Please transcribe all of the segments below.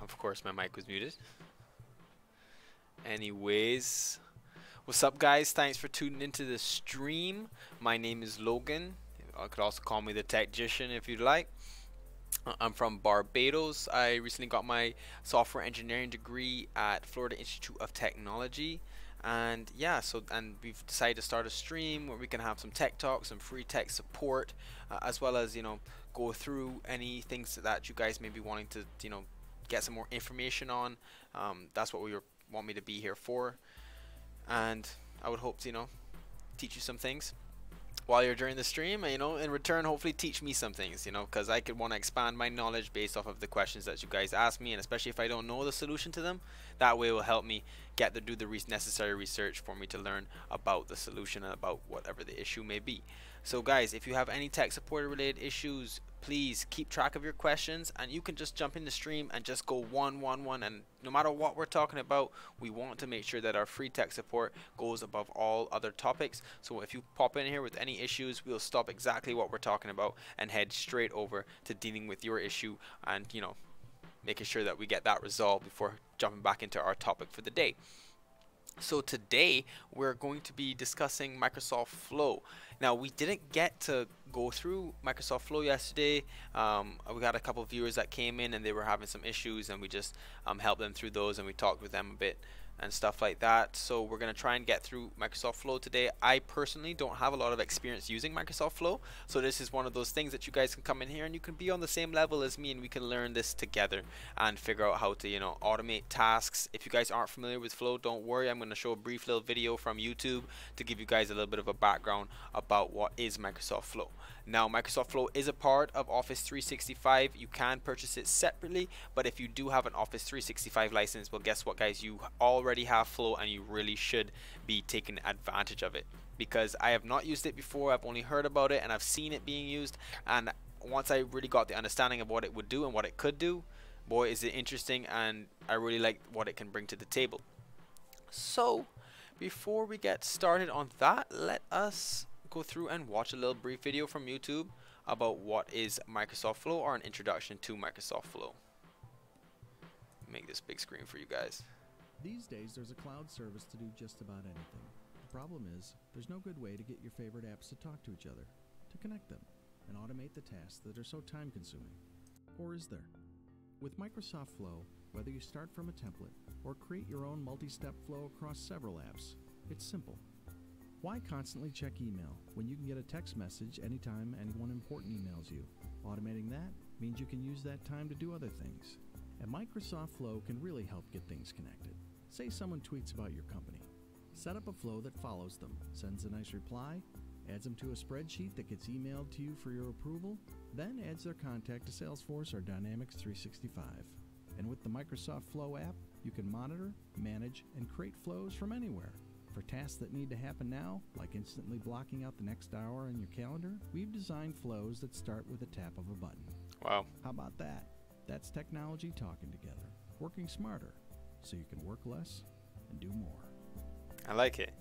Of course, my mic was muted. Anyways, what's up, guys? Thanks for tuning into the stream. My name is Logan. You could also call me the Techgician if you'd like. I'm from Barbados. I recently got my software engineering degree at Florida Institute of Technology. And yeah, and we've decided to start a stream where we can have some tech talk, some free tech support, as well as, go through any things that you guys may be wanting to, get some more information on. That's what want me to be here for. And I would hope to, teach you some things while you're during the stream, and in return hopefully teach me some things, because I could want to expand my knowledge based off of the questions that you guys ask me, and especially if I don't know the solution to them, that way it will help me do the necessary research for me to learn about the solution and about whatever the issue may be. So guys, if you have any tech support related issues, please keep track of your questions, and you can just jump in the stream and just go 111, and no matter what we're talking about, we want to make sure that our free tech support goes above all other topics. So if you pop in here with any issues, we'll stop exactly what we're talking about and head straight over to dealing with your issue and making sure that we get that resolved before jumping back into our topic for the day. So today we're going to be discussing Microsoft Flow. Now, we didn't get to go through Microsoft Flow yesterday. We got a couple of viewers that came in and they were having some issues, and we just helped them through those, and we talked with them a bit and stuff like that. So we're going to try and get through Microsoft Flow today. I personally don't have a lot of experience using Microsoft Flow, so this is one of those things that you guys can come in here and you can be on the same level as me, and we can learn this together and figure out how to automate tasks. If you guys aren't familiar with Flow, don't worry, I'm going to show a brief little video from YouTube to give you guys a little bit of a background about what is Microsoft Flow. Now, Microsoft Flow is a part of Office 365. You can purchase it separately, but if you do have an Office 365 license, well, guess what, guys? You already have Flow, and you really should be taking advantage of it, because I have not used it before. I've only heard about it, and I've seen it being used, and once I really got the understanding of what it would do and what it could do, boy, is it interesting, and I really like what it can bring to the table. So before we get started on that, let us go through and watch a little brief video from YouTube about what is Microsoft Flow, or an introduction to Microsoft Flow. Make this big screen for you guys. These days there's a cloud service to do just about anything. The problem is there's no good way to get your favorite apps to talk to each other, to connect them, and automate the tasks that are so time consuming. Or is there? With Microsoft Flow, whether you start from a template or create your own multi-step flow across several apps, it's simple. Why constantly check email when you can get a text message anytime anyone important emails you? Automating that means you can use that time to do other things. And Microsoft Flow can really help get things connected. Say someone tweets about your company. Set up a flow that follows them, sends a nice reply, adds them to a spreadsheet that gets emailed to you for your approval, then adds their contact to Salesforce or Dynamics 365. And with the Microsoft Flow app, you can monitor, manage, and create flows from anywhere. For tasks that need to happen now, like instantly blocking out the next hour in your calendar, we've designed flows that start with a tap of a button. Wow. How about that? That's technology talking together, working smarter, so you can work less and do more. I like it.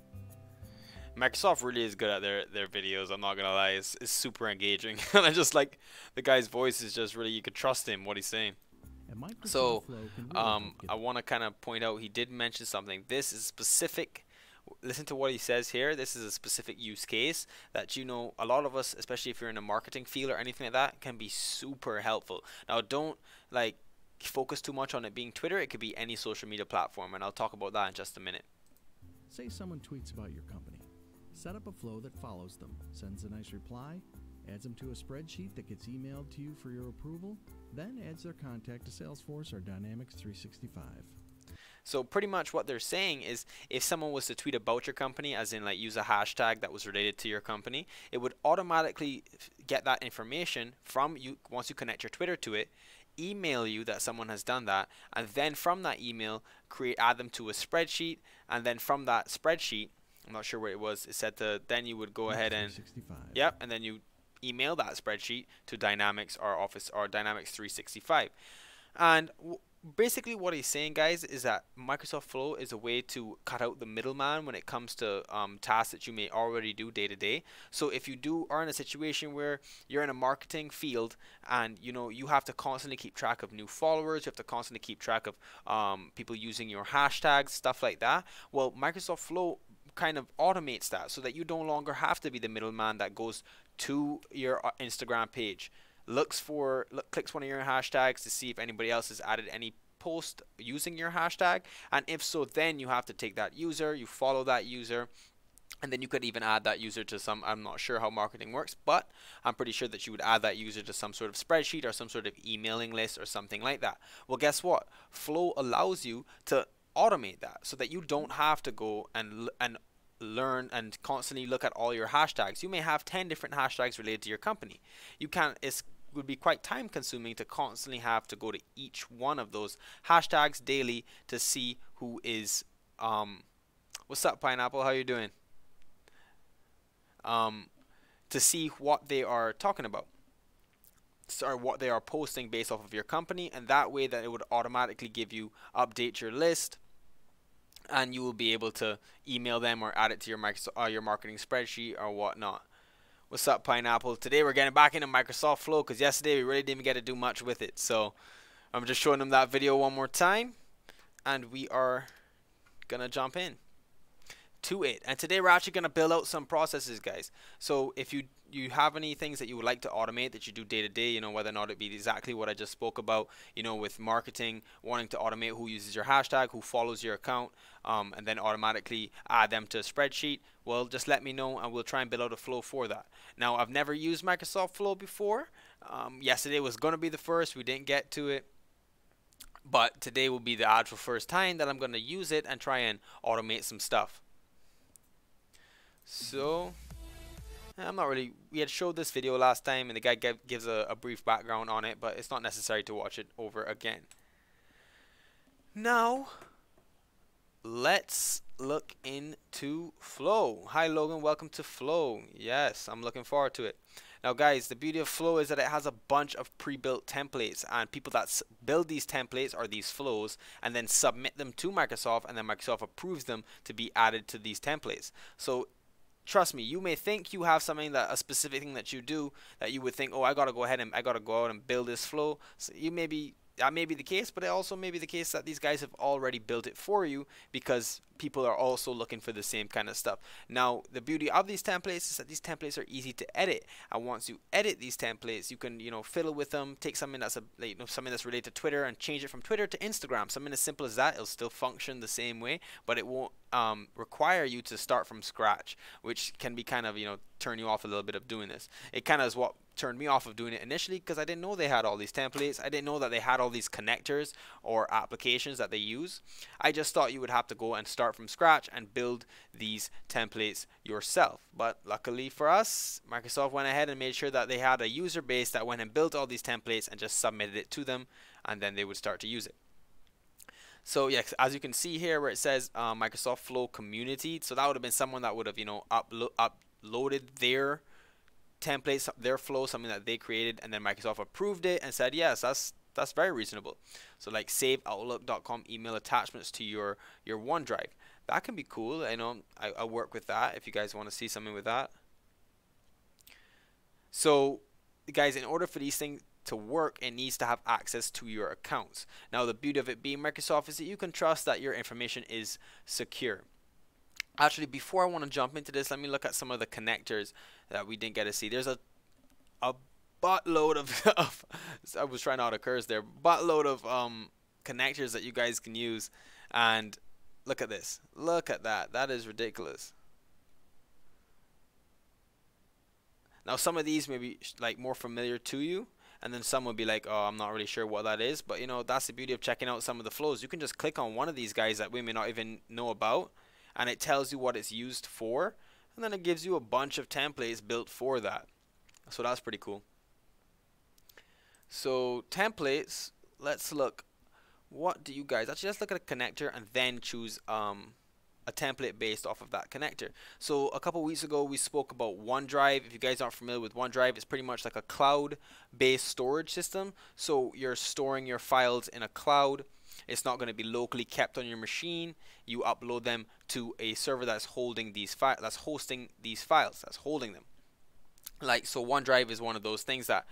Microsoft really is good at their videos, I'm not gonna lie. It's super engaging. And I just like the guy's voice is just really, you could trust him, what he's saying. So I want to kind of point out, he did mention something. This is specific. Listen to what he says here. This is a specific use case that a lot of us, especially if you're in a marketing field or anything like that, can be super helpful. Now, don't focus too much on it being Twitter. It could be any social media platform, and I'll talk about that in just a minute. Say someone tweets about your company. Set up a flow that follows them, sends a nice reply, adds them to a spreadsheet that gets emailed to you for your approval, then adds their contact to Salesforce or Dynamics 365. So pretty much what they're saying is, if someone was to tweet about your company, as in use a hashtag that was related to your company, it would automatically get that information from you once you connect your Twitter to it, email you that someone has done that, and then from that email add them to a spreadsheet, and then from that spreadsheet, I'm not sure where it was, it said then you would go ahead and and then you email that spreadsheet to Dynamics or Office or Dynamics 365. And basically what he's saying, guys, is that Microsoft Flow is a way to cut out the middleman when it comes to tasks that you may already do day to day. So if you are in a situation where you're in a marketing field and you have to constantly keep track of new followers, you have to constantly keep track of people using your hashtags, stuff like that. Well, Microsoft Flow kind of automates that so that you no longer have to be the middleman that goes to your Instagram page, clicks one of your hashtags to see if anybody else has added any post using your hashtag, and if so, then you have to take that user, you follow that user, and then you could even add that user to some, I'm not sure how marketing works, but I'm pretty sure that you would add that user to some sort of spreadsheet or some sort of emailing list or something like that. Well, guess what? Flow allows you to automate that so that you don't have to go and learn and constantly look at all your hashtags. You may have 10 different hashtags related to your company. It would be quite time consuming to constantly have to go to each one of those hashtags daily to see who is what's up, Pineapple, how you doing? To see what they are talking about, or what they are posting based off of your company, and that way that it would automatically give you update your list, and you will be able to email them or add it to your marketing spreadsheet or whatnot. What's up, Pineapple? Today we're getting back into Microsoft Flow because yesterday we really didn't get to do much with it. So I'm just showing them that video one more time, and we are gonna jump in to it. And today we're actually going to build out some processes, guys. So if you have any things that you would like to automate that you do day to day, whether or not it be exactly what I just spoke about, with marketing, wanting to automate who uses your hashtag, who follows your account, and then automatically add them to a spreadsheet, well, just let me know and we'll try and build out a flow for that. Now, I've never used Microsoft Flow before. Yesterday was going to be the first. We didn't get to it. But today will be the actual first time that I'm going to use it and try and automate some stuff. So, we had showed this video last time and the guy gives a brief background on it, but it's not necessary to watch it over again. Now, let's look into Flow. Hi Logan, welcome to Flow. Yes, I'm looking forward to it. Now guys, the beauty of Flow is that it has a bunch of pre-built templates, and people that build these templates or these flows and then submit them to Microsoft, and then Microsoft approves them to be added to these templates. So trust me, you may think you have something, a specific thing that you do, that you would think, oh, I gotta go out and build this flow. So that may be the case, but it also may be the case that these guys have already built it for you because people are also looking for the same kind of stuff. Now, the beauty of these templates is that these templates are easy to edit, and once you edit these templates, you can fiddle with them, take something that's something that's related to Twitter and change it from Twitter to Instagram. Something as simple as that. It'll still function the same way, but it won't require you to start from scratch, which can be kind of turn you off a little bit of doing this. It kind of is what turned me off of doing it initially, because I didn't know they had all these templates. I didn't know that they had all these connectors or applications that they use. I just thought you would have to go and start from scratch and build these templates yourself. But luckily for us, Microsoft went ahead and made sure that they had a user base that went and built all these templates and just submitted it to them, and then they would start to use it. So yes, as you can see here where it says Microsoft Flow Community, so that would have been someone that would have uploaded their templates, their flow, something that they created, and then Microsoft approved it and said, yes, that's very reasonable. So like save outlook.com email attachments to your OneDrive. That can be cool. I work with that if you guys want to see something with that. So guys, in order for these things to work, it needs to have access to your accounts. Now, the beauty of it being Microsoft is that you can trust that your information is secure. Actually, before I want to jump into this, let me look at some of the connectors that we didn't get to see. There's a buttload of I was trying out a curse there. Buttload of connectors that you guys can use, and look at this. Look at that. That is ridiculous. Now, some of these may be more familiar to you, and then some will be like, oh, I'm not really sure what that is. But that's the beauty of checking out some of the flows. You can just click on one of these guys that we may not even know about, and it tells you what it's used for, and then it gives you a bunch of templates built for that. So that's pretty cool. So templates, let's look. What do you guys actually, let's look at a connector and then choose a template based off of that connector. So a couple weeks ago we spoke about OneDrive. If you guys aren't familiar with OneDrive, it's pretty much like a cloud based storage system. So you're storing your files in a cloud, It's not going to be locally kept on your machine. You upload them to a server that's holding these files, that's hosting these files, that's holding them. Like, so OneDrive is one of those things that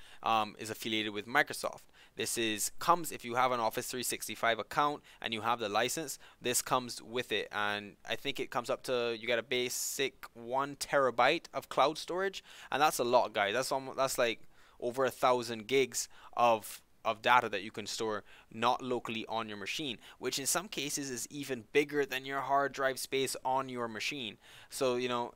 is affiliated with Microsoft. This comes if you have an Office 365 account and you have the license. This comes with it, and I think it comes up to, you get a basic 1 terabyte of cloud storage, and that's a lot, guys. That's like over 1,000 gigs of data that you can store not locally on your machine, which in some cases is even bigger than your hard drive space on your machine. So, you know,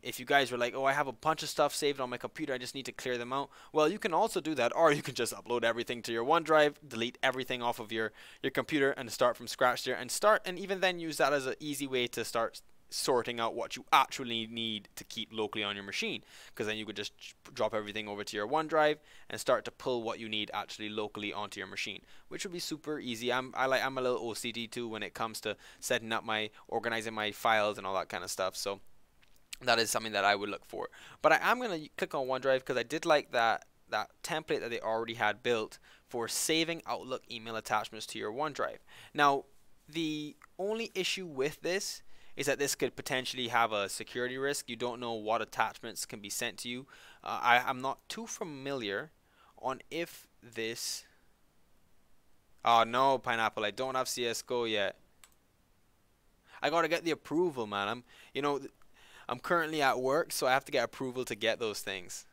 if you guys were like, oh, I have a bunch of stuff saved on my computer, I just need to clear them out. Well, you can also do that, or you can just upload everything to your OneDrive, delete everything off of your computer, and start from scratch there, and even then use that as an easy way to start sorting out what you actually need to keep locally on your machine, because then you could just drop everything over to your OneDrive and start to pull what you need actually locally onto your machine, which would be super easy. I'm a little OCD too when it comes to setting up organizing my files and all that kind of stuff, so that is something that I would look for. But I am going to click on OneDrive because I did like that template that they already had built for saving Outlook email attachments to your OneDrive. Now, the only issue with this is that this could potentially have a security risk. You don't know what attachments can be sent to you. I'm not too familiar on if this... Oh no, Pineapple, I don't have CSGO yet. I gotta get the approval, man. I'm currently at work, so I have to get approval to get those things.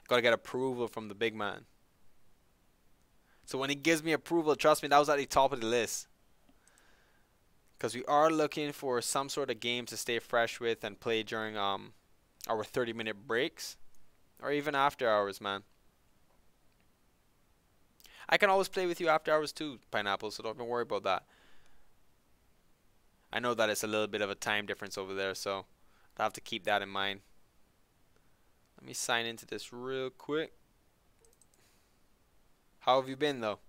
Gotta get approval from the big man. So when he gives me approval, trust me, that was at the top of the list. Because we are looking for some sort of game to stay fresh with and play during our 30-minute breaks. Or even after hours, man. I can always play with you after hours too, Pineapple, so don't even worry about that. I know that it's a little bit of a time difference over there, so I'll have to keep that in mind. Let me sign into this real quick. How have you been, though?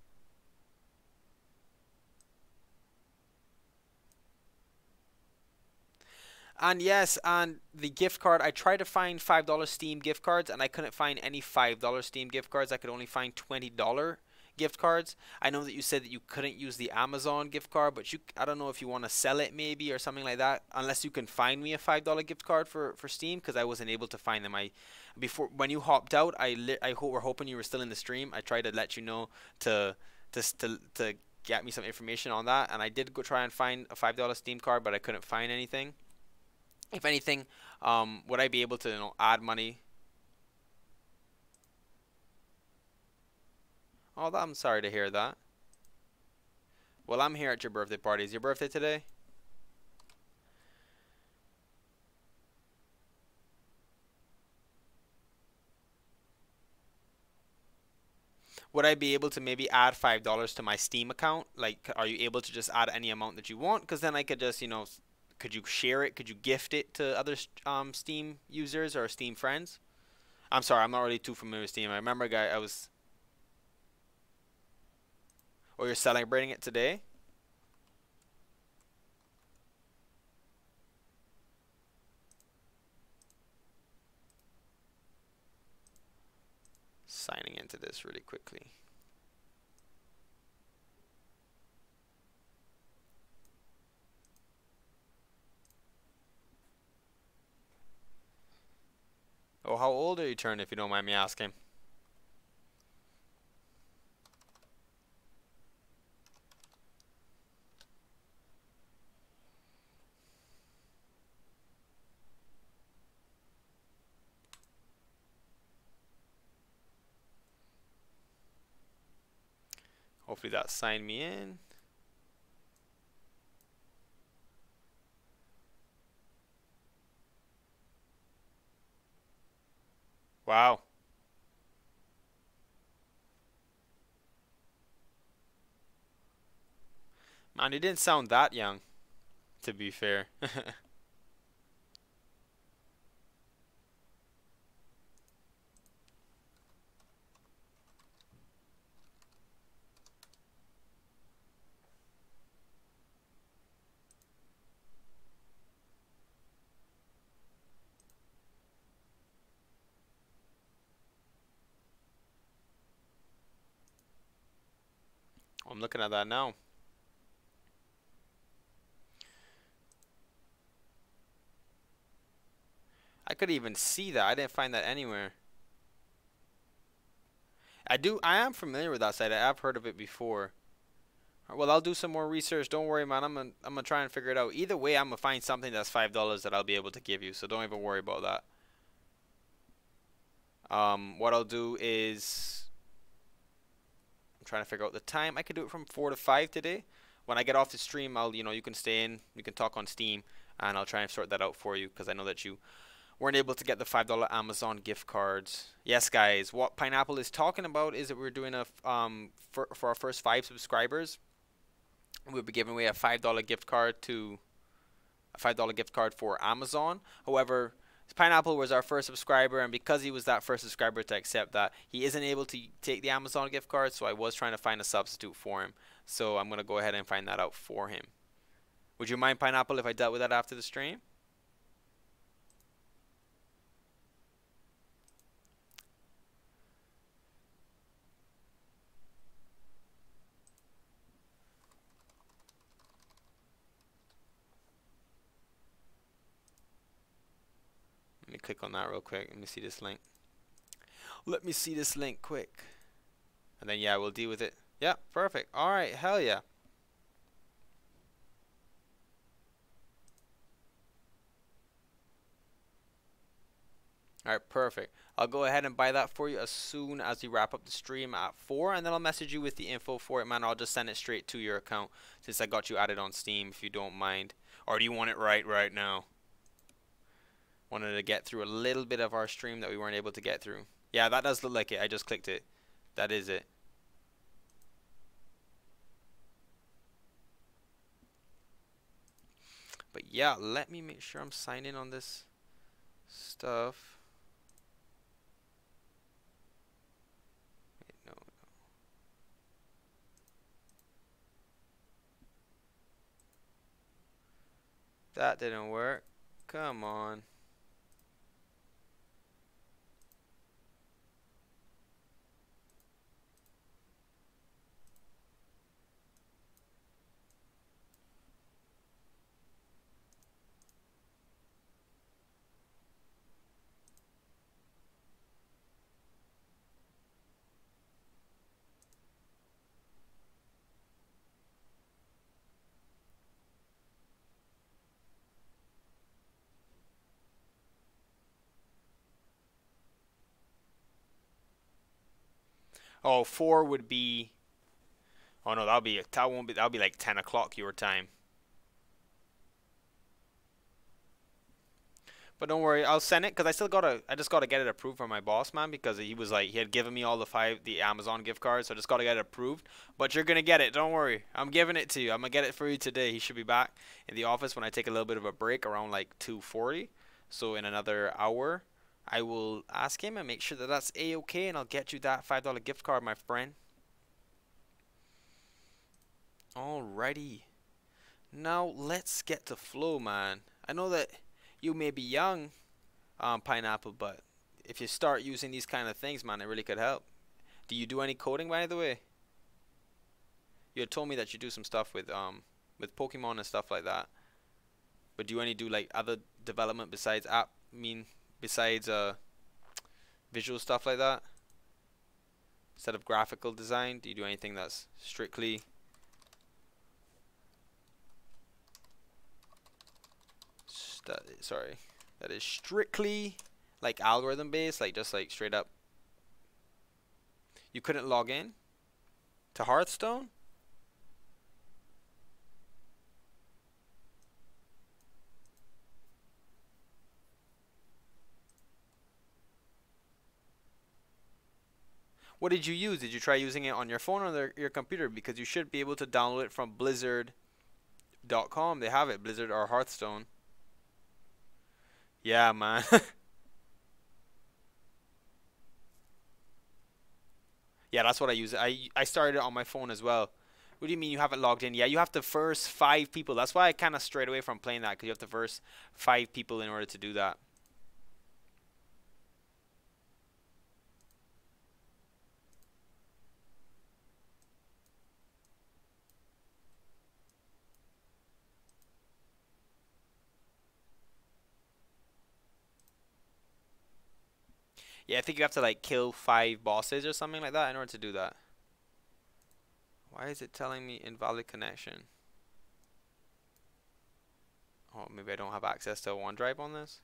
And yes, and the gift card, I tried to find $5 Steam gift cards, and I couldn't find any $5 Steam gift cards. I could only find $20 gift cards. I know that you said that you couldn't use the Amazon gift card, but I don't know if you want to sell it maybe or something like that, unless you can find me a $5 gift card for Steam, because I wasn't able to find them. Before, when you hopped out, we're hoping you were still in the stream. I tried to let you know to get me some information on that, and I did go try and find a $5 Steam card, but I couldn't find anything. If anything, would I be able to, you know, add money? Oh, I'm sorry to hear that. Well, I'm here at your birthday party. Is your birthday today? Would I be able to maybe add $5 to my Steam account? Like, are you able to just add any amount that you want? Because then I could just, you know, could you share it? Could you gift it to other Steam users or Steam friends? I'm sorry, I'm not really too familiar with Steam. I remember, I was... Or you're celebrating it today? Signing into this really quickly. Oh, how old are you turning, if you don't mind me asking? Hopefully that signed me in. Wow. Man, he didn't sound that young, to be fair. I'm looking at that now. I could even see that. I didn't find that anywhere. I am familiar with that site. I have heard of it before. Well, I'll do some more research. Don't worry, man. I'm gonna try and figure it out. Either way, I'm gonna find something that's $5 that I'll be able to give you. So don't even worry about that. What I'll do is I'm trying to figure out the time. I could do it from 4 to 5 today. When I get off the stream, you can stay in. You can talk on Steam, and I'll try and sort that out for you because I know that you weren't able to get the $5 Amazon gift cards. Yes, guys. What Pineapple is talking about is that we're doing a for our first 5 subscribers, we'll be giving away a $5 gift card for Amazon. However, Pineapple was our first subscriber, and because he was that first subscriber to accept that, he isn't able to take the Amazon gift card, so I was trying to find a substitute for him. So I'm going to go ahead and find that out for him. Would you mind, Pineapple, if I dealt with that after the stream? Let me click on that real quick. Let me see this link. Let me see this link quick. And then, yeah, we'll deal with it. Yeah, perfect. All right, hell yeah. All right, perfect. I'll go ahead and buy that for you as soon as we wrap up the stream at 4, and then I'll message you with the info for it, man. I'll just send it straight to your account since I got you added on Steam, if you don't mind. Or do you want it right now? Wanted to get through a little bit of our stream that we weren't able to get through. Yeah, that does look like it. I just clicked it. That is it. But yeah, let me make sure I'm signed in on this stuff. Wait, no. That didn't work. Come on. Oh, 4 would be. Oh no, that'll be like 10 o'clock your time. But don't worry, I'll send it because I just gotta get it approved from my boss, man, because he was like, he had given me all the Amazon gift cards, so I just gotta get it approved. But you're gonna get it, don't worry. I'm giving it to you. I'm gonna get it for you today. He should be back in the office when I take a little bit of a break around like 2:40. So in another hour, I will ask him and make sure that that's a-okay, and I'll get you that $5 gift card, my friend. Alrighty. Now let's get to flow, man. I know that you may be young, Pineapple, but if you start using these kind of things, man, it really could help. Do you do any coding, by the way? You had told me that you do some stuff with Pokemon and stuff like that. But do you do like other development besides visual stuff like that? Instead of graphical design, do you do anything that's strictly that is strictly like algorithm based, like just like straight up? You couldn't log in to Hearthstone? What did you use? Did you try using it on your phone or your computer? Because you should be able to download it from blizzard.com. They have it, Blizzard or Hearthstone. Yeah, man. Yeah, that's what I use. I started it on my phone as well. What do you mean you haven't logged in? Yeah, you have to first 5 people. That's why I kind of strayed away from playing that, because you have to first 5 people in order to do that. Yeah, I think you have to like kill 5 bosses or something like that in order to do that. Why is it telling me invalid connection? Oh, maybe I don't have access to OneDrive on this.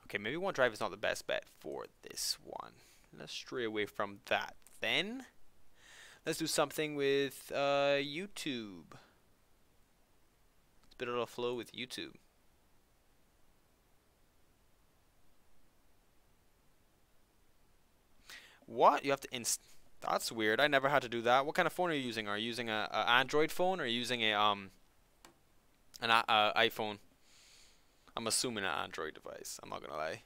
Okay, maybe OneDrive is not the best bet for this one. Let's stray away from that then. Let's do something with YouTube. Let's build a flow with YouTube. What? You have to That's weird. I never had to do that. What kind of phone are you using? Are you using a Android phone or are you using a an iPhone? I'm assuming an Android device. I'm not gonna lie.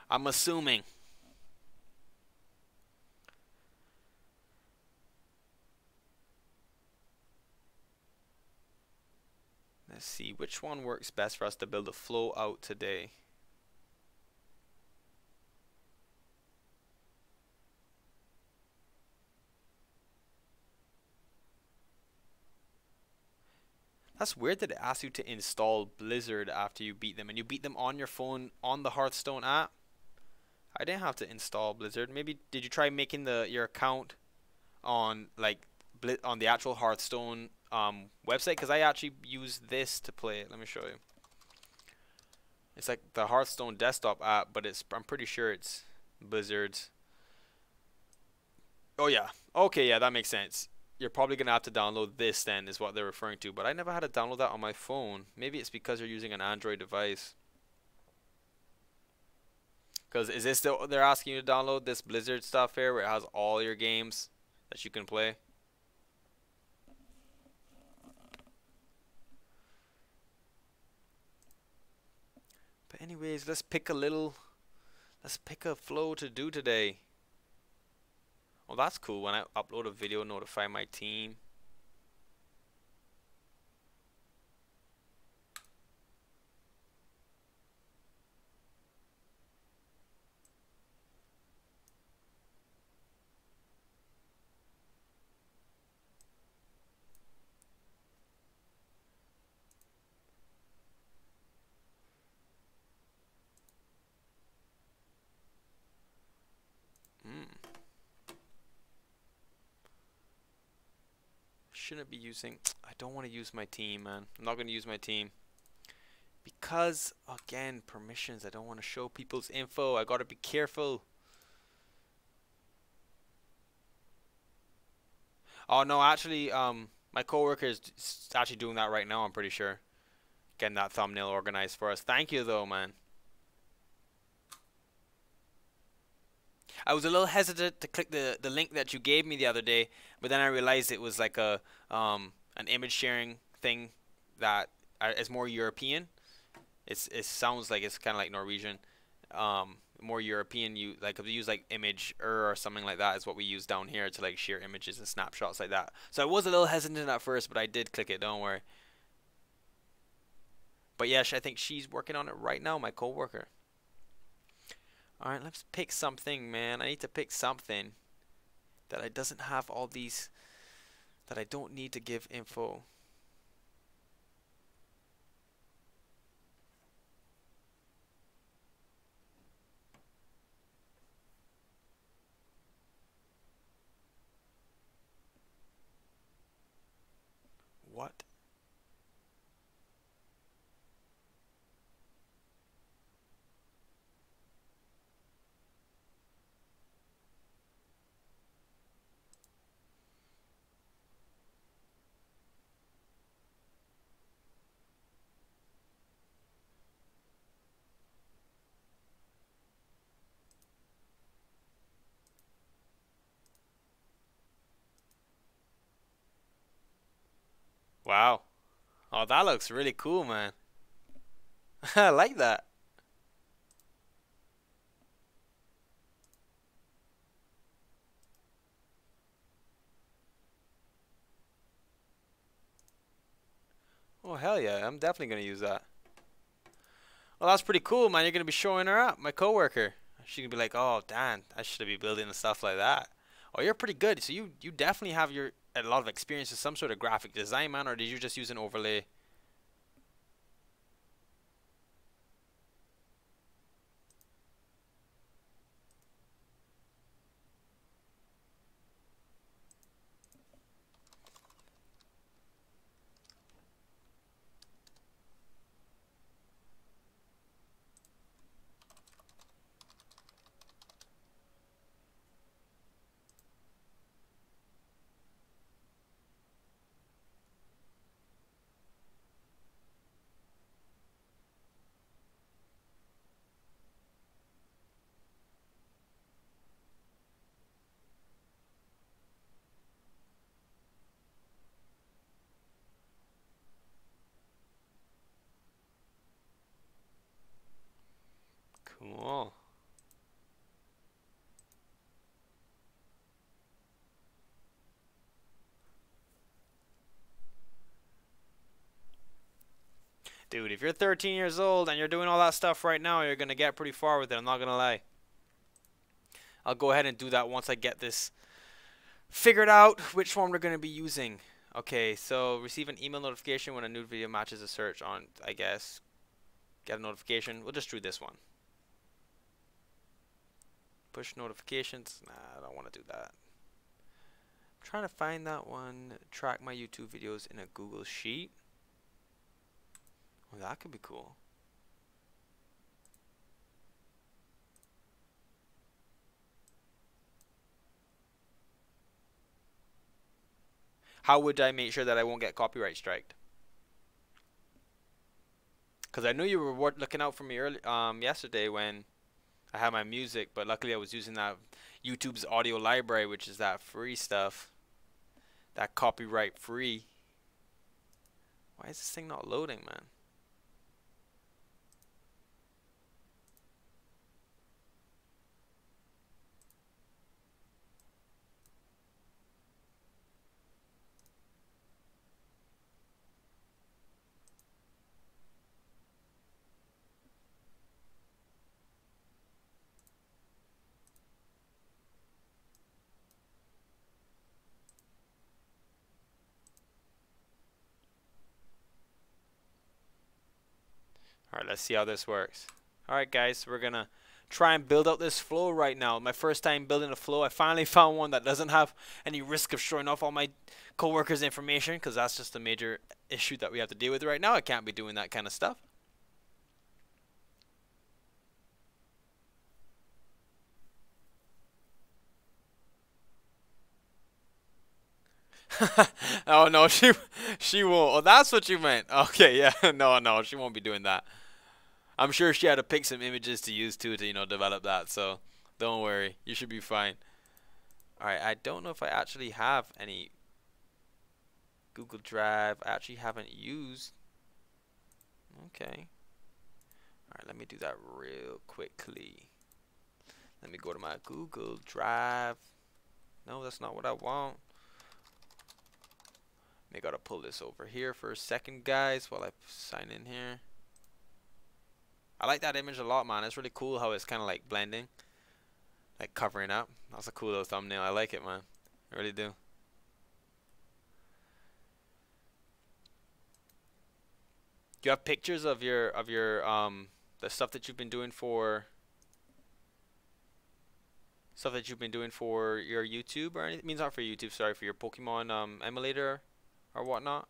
I'm assuming. Let's see which one works best for us to build a flow out today. That's weird that it asks you to install Blizzard after you beat them, and you beat them on your phone on the Hearthstone app. I didn't have to install Blizzard. Maybe did you try making your account on like on the actual Hearthstone website? Because I actually use this to play it. Let me show you. It's like the Hearthstone desktop app, but I'm pretty sure it's Blizzard's. Oh yeah. Okay, yeah, that makes sense. You're probably gonna have to download this then, is what they're referring to. But I never had to download that on my phone. Maybe it's because you're using an Android device. Because is this they're asking you to download this Blizzard stuff here, where it has all your games that you can play? But anyways, let's pick a flow to do today. Well, that's cool. When I upload a video, notify my team. Shouldn't be using. I don't want to use my team, man. I'm not going to use my team because again, permissions. I don't want to show people's info. I got to be careful. Oh no, actually, my coworker is actually doing that right now. I'm pretty sure, getting that thumbnail organized for us. Thank you, though, man. I was a little hesitant to click the link that you gave me the other day, but then I realized it was like an image sharing thing that is more European. It sounds like it's kind of like Norwegian, more European. You like if you use like image or something like that is what we use down here to like share images and snapshots like that. So I was a little hesitant at first, but I did click it. Don't worry. But yes, I think she's working on it right now, my coworker. Alright, let's pick something, man. I need to pick something that I doesn't have all these, that I don't need to give info. What? Wow. Oh, that looks really cool, man. I like that. Oh, hell yeah. I'm definitely going to use that. Well, that's pretty cool, man. You're going to be showing her up, my coworker. She can be like, oh, Dan, I should be building and stuff like that. Oh, you're pretty good. So you definitely have a lot of experience with some sort of graphic design, man, or did you just use an overlay? Cool. Dude, if you're 13 years old and you're doing all that stuff right now, you're going to get pretty far with it. I'm not going to lie. I'll go ahead and do that once I get this figured out, which one we're going to be using. Okay, so receive an email notification when a new video matches a search on, I guess. Get a notification. We'll just do this one. Push notifications. Nah, I don't want to do that. I'm trying to find that one. Track my YouTube videos in a Google Sheet. Well, that could be cool. How would I make sure that I won't get copyright striked? Because I knew you were looking out for me early, yesterday when I had my music, but luckily I was using that YouTube's audio library, which is that free stuff, that copyright free. Why is this thing not loading, man? Alright, let's see how this works. Alright guys, we're gonna try and build out this flow right now. My first time building a flow. I finally found one that doesn't have any risk of showing off all my coworkers' information, because that's just a major issue that we have to deal with right now. I can't be doing that kind of stuff. Oh no, she won't. Oh, that's what you meant. Okay, yeah. No, she won't be doing that. I'm sure she had to pick some images to use too to, develop that. So don't worry, you should be fine. All right, I don't know if I actually have any Google Drive. I actually haven't used. Okay. All right, let me do that real quickly. Let me go to my Google Drive. No, that's not what I want. I gotta pull this over here for a second, guys, while I sign in here. I like that image a lot, man. It's really cool how it's kind of like blending, like covering up. That's a cool little thumbnail. I like it, man. I really do. Do you have pictures of your the stuff that you've been doing for your YouTube or anything? It means not for YouTube, sorry, for your Pokemon emulator or whatnot.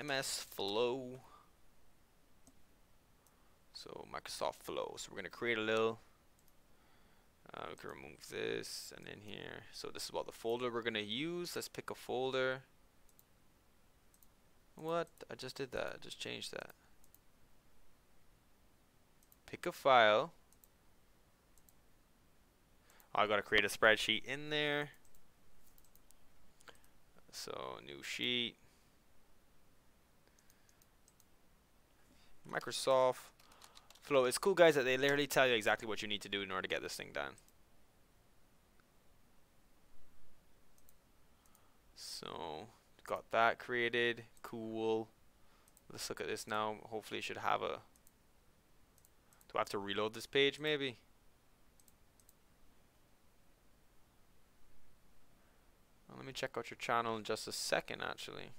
MS Flow. So Microsoft Flow. So we're gonna create a little. We can remove this and in here. So this is what the folder we're gonna use. Let's pick a folder. What? I just did that. I just changed that. Pick a file. I gotta create a spreadsheet in there. So new sheet. Microsoft Flow. It's cool, guys, that they literally tell you exactly what you need to do in order to get this thing done. So got that created. Cool. Let's look at this now. Hopefully it should have a... Do I have to reload this page maybe? Well, let me check out your channel in just a second actually.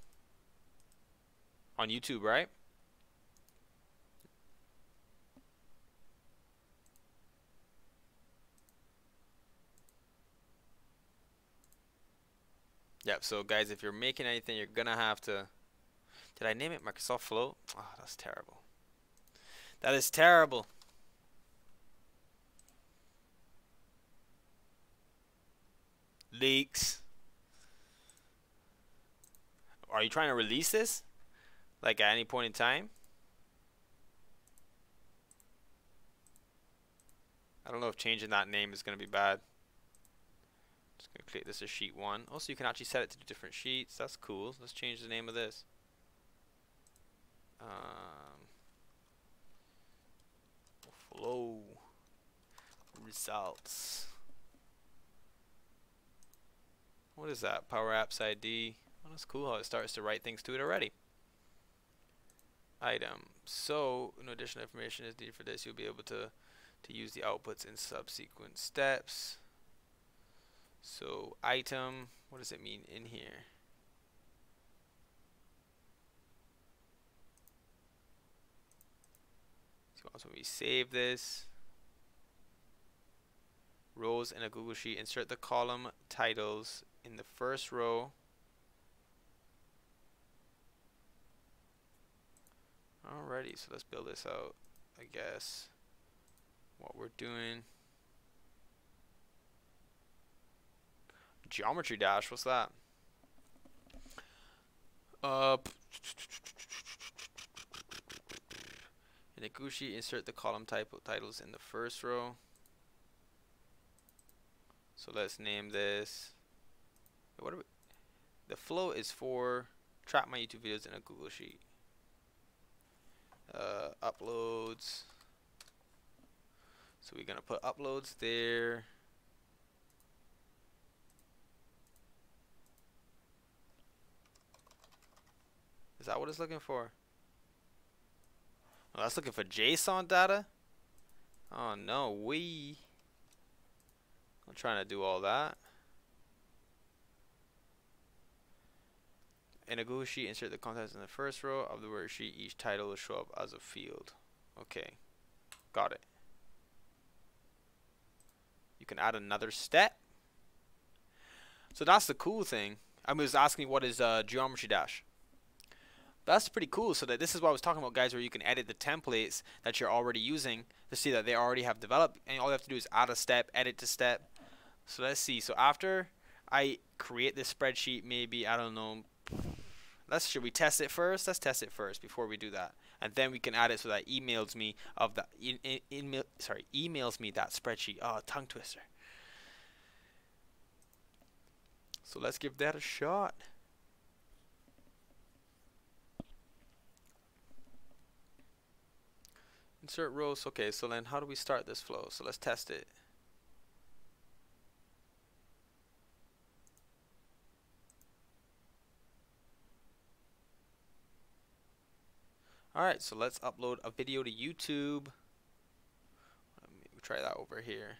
On YouTube, right? Yep, so guys, if you're making anything, you're gonna have to... Did I name it Microsoft Float? Oh, that's terrible. That is terrible. Leaks. Are you trying to release this? Like at any point in time? I don't know if changing that name is gonna be bad. Just gonna create this as sheet 1. Also, you can actually set it to different sheets. That's cool. Let's change the name of this. Flow results. What is that? Power Apps ID. Oh, that's cool how it starts to write things to it already. Item. So, no additional information is needed for this. You'll be able to use the outputs in subsequent steps. So, item. What does it mean in here? So, when we save this, rows in a Google Sheet, insert the column titles in the first row. Alrighty, so let's build this out. I guess what we're doing. Geometry dash, what's that? In a Google Sheet, insert the column titles in the first row. So let's name this. What are we? The flow is for track my YouTube videos in a Google Sheet. Uploads. So we're gonna put uploads there. Is that what it's looking for? Oh, that's looking for JSON data? Oh no, I'm trying to do all that. In a Google Sheet, insert the contents in the first row of the worksheet. Each title will show up as a field. Okay, got it. You can add another step. So that's the cool thing. I was asking what is Geometry Dash. That's pretty cool. So that this is what I was talking about, guys, where you can edit the templates that you're already using to see that they already have developed, and all you have to do is add a step, edit the step. So let's see. So after I create this spreadsheet, maybe, I don't know, should we test it first? Let's test it first before we do that, and then we can add it so that emails me of the emails me that spreadsheet. Oh, tongue twister. So let's give that a shot. Insert rows. Okay, so then how do we start this flow? So let's test it. Alright, so let's upload a video to YouTube. Let me try that over here.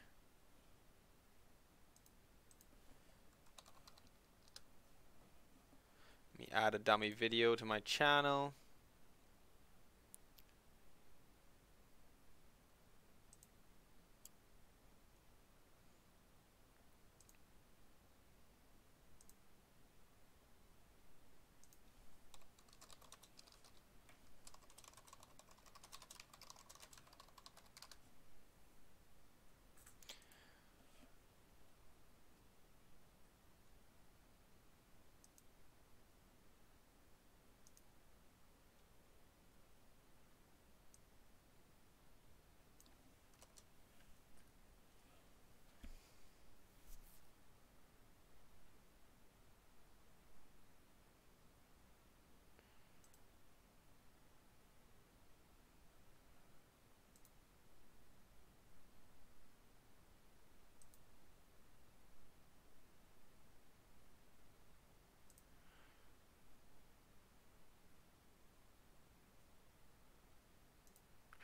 Let me add a dummy video to my channel.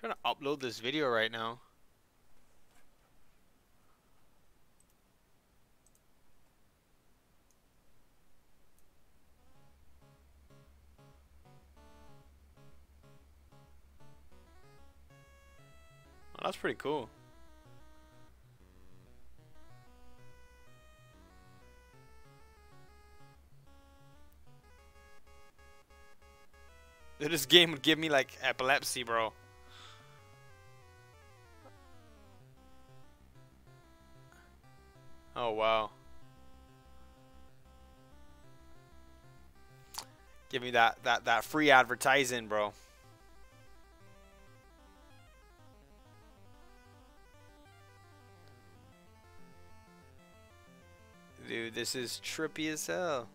trying to upload this video right now. Oh, that's pretty cool. Dude, this game would give me like epilepsy, bro. Oh wow. Give me that free advertising, bro. Dude, this is trippy as hell.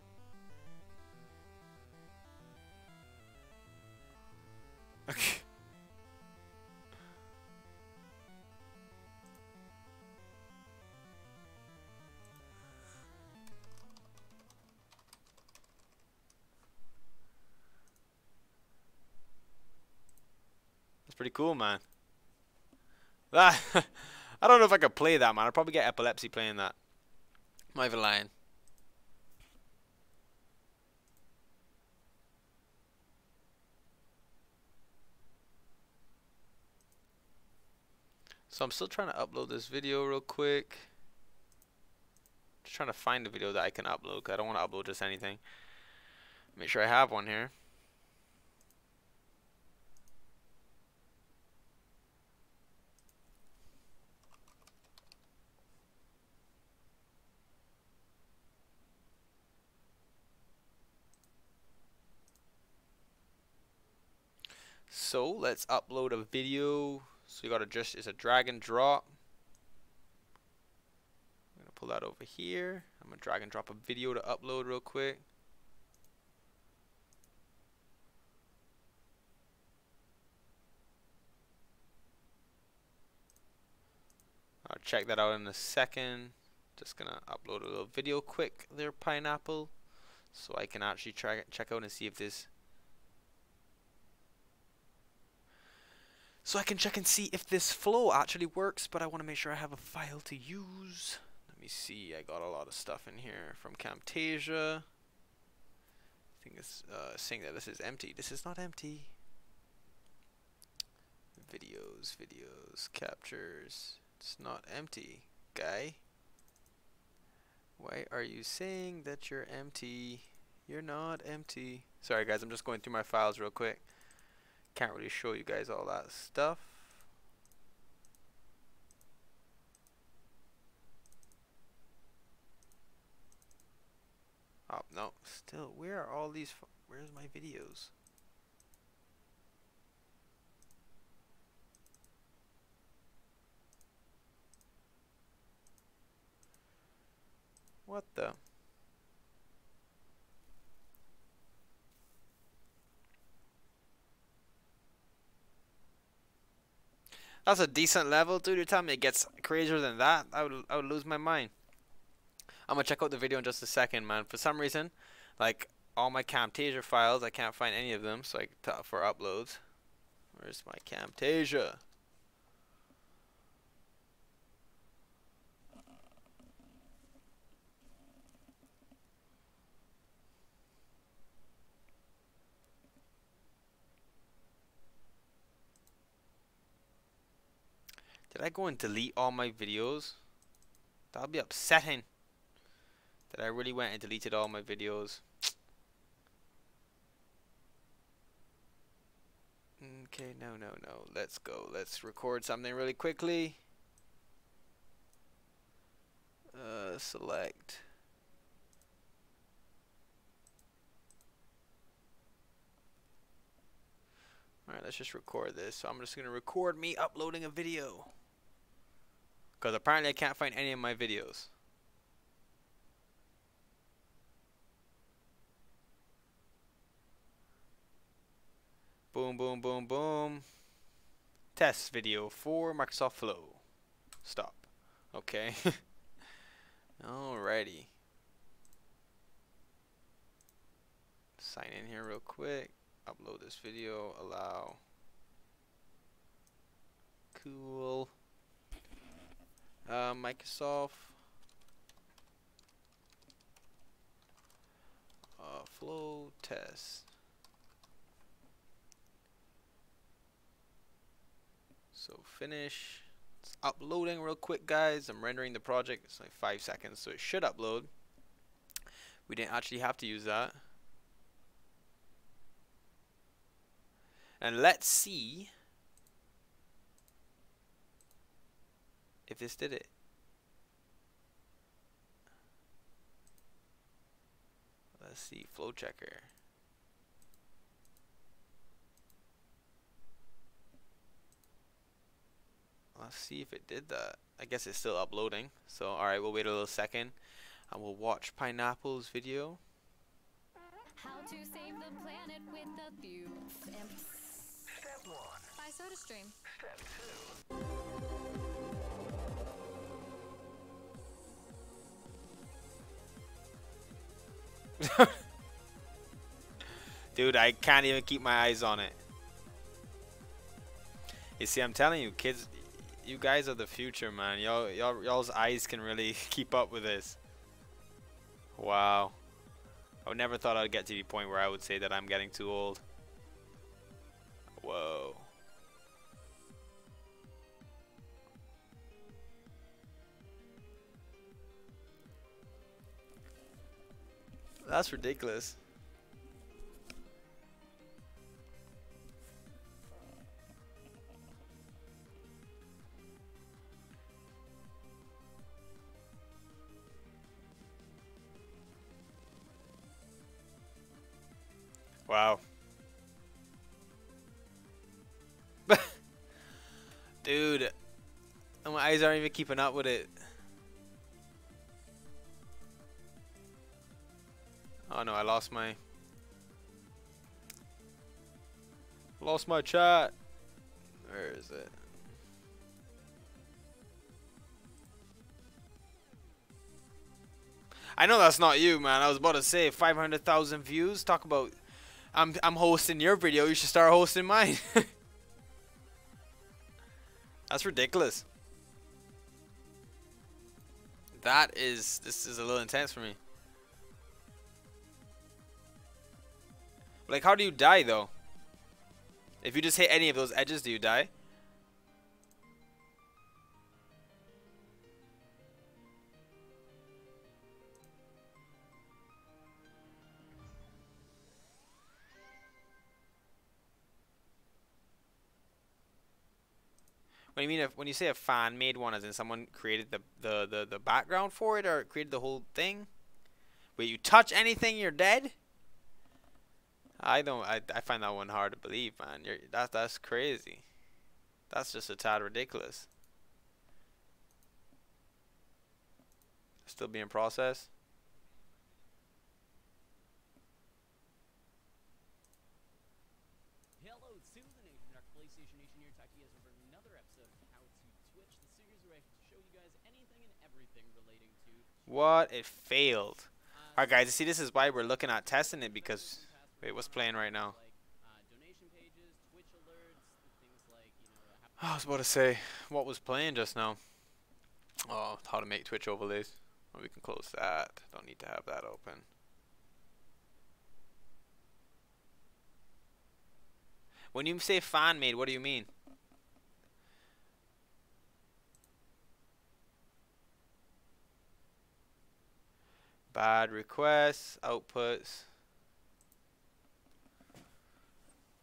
Okay. That's pretty cool, man. That I don't know if I could play that, man. I'd probably get epilepsy playing that. I'm not even lying. So I'm still trying to upload this video real quick. Just trying to find a video that I can upload, 'cause I don't want to upload just anything. Make sure I have one here. So let's upload a video. So you gotta just, it's a drag and drop. I'm gonna pull that over here. I'm gonna drag and drop a video to upload real quick. I'll check that out in a second. Just gonna upload a little video quick there, Pineapple, so I can actually check out and see if this. So I can check and see if this flow actually works, but I want to make sure I have a file to use. Let me see, I got a lot of stuff in here from Camtasia. I think it's saying that this is empty. This is not empty. Videos, captures. It's not empty, guy. Why are you saying that you're empty? You're not empty. Sorry guys, I'm just going through my files real quick. Can't really show you guys all that stuff. Oh no, still, where are all these? Where's my videos? What the? That's a decent level, dude. You're telling me it gets crazier than that? I would lose my mind. I'm gonna check out the video in just a second, man. For some reason, like all my Camtasia files, I can't find any of them. So for uploads, where's my Camtasia? Did I go and delete all my videos? That'll be upsetting. That I really went and deleted all my videos. Okay, no. Let's go. Let's record something really quickly. Select. Alright, let's just record this. So I'm just going to record me uploading a video. Because apparently I can't find any of my videos. Boom, boom, boom, boom. Test video for Microsoft Flow. Stop. Okay. Alrighty. Sign in here real quick. Upload this video. Allow. Cool. Microsoft. Flow test. So finish. It's uploading real quick, guys. I'm rendering the project. It's like 5 seconds, so it should upload. We didn't actually have to use that. And let's see if this did it. Let's see, flow checker. Let's see if it did that. I guess it's still uploading. So, alright, we'll wait a little second and we'll watch Pineapple's video. How to save the planet with a few tips. Step 1. Buy SodaStream. Step 2. Dude, I can't even keep my eyes on it. You see, I'm telling you, kids, you guys are the future, man. Y'all's eyes can really keep up with this. Wow. I would never thought I'd get to the point where I would say that I'm getting too old. Whoa. That's ridiculous. Wow. Dude, my eyes aren't even keeping up with it. Oh no, I lost my chat. Where is it? I know that's not you, man. I was about to say 500,000 views. Talk about I'm hosting your video. You should start hosting mine. That's ridiculous. This is a little intense for me. Like, how do you die though? If you just hit any of those edges, do you die? What do you mean when you say a fan made one, as in someone created the background for it, or created the whole thing? Wait, you touch anything, you're dead? I find that one hard to believe, man. That's crazy. That's just a tad ridiculous. Still being processed. Hello to the Nation, our PlayStation Nation here, Techgician for another episode of How to Twitch, the series where I show you guys anything and everything relating to What? It failed. Alright guys, you see, this is why we're looking at testing it, because wait, what's playing right now? donation pages, Twitch alerts, things like, I was about to say, what was playing just now? Oh, how to make Twitch overlays. Well, we can close that. Don't need to have that open. When you say fan made, what do you mean? Bad requests, outputs.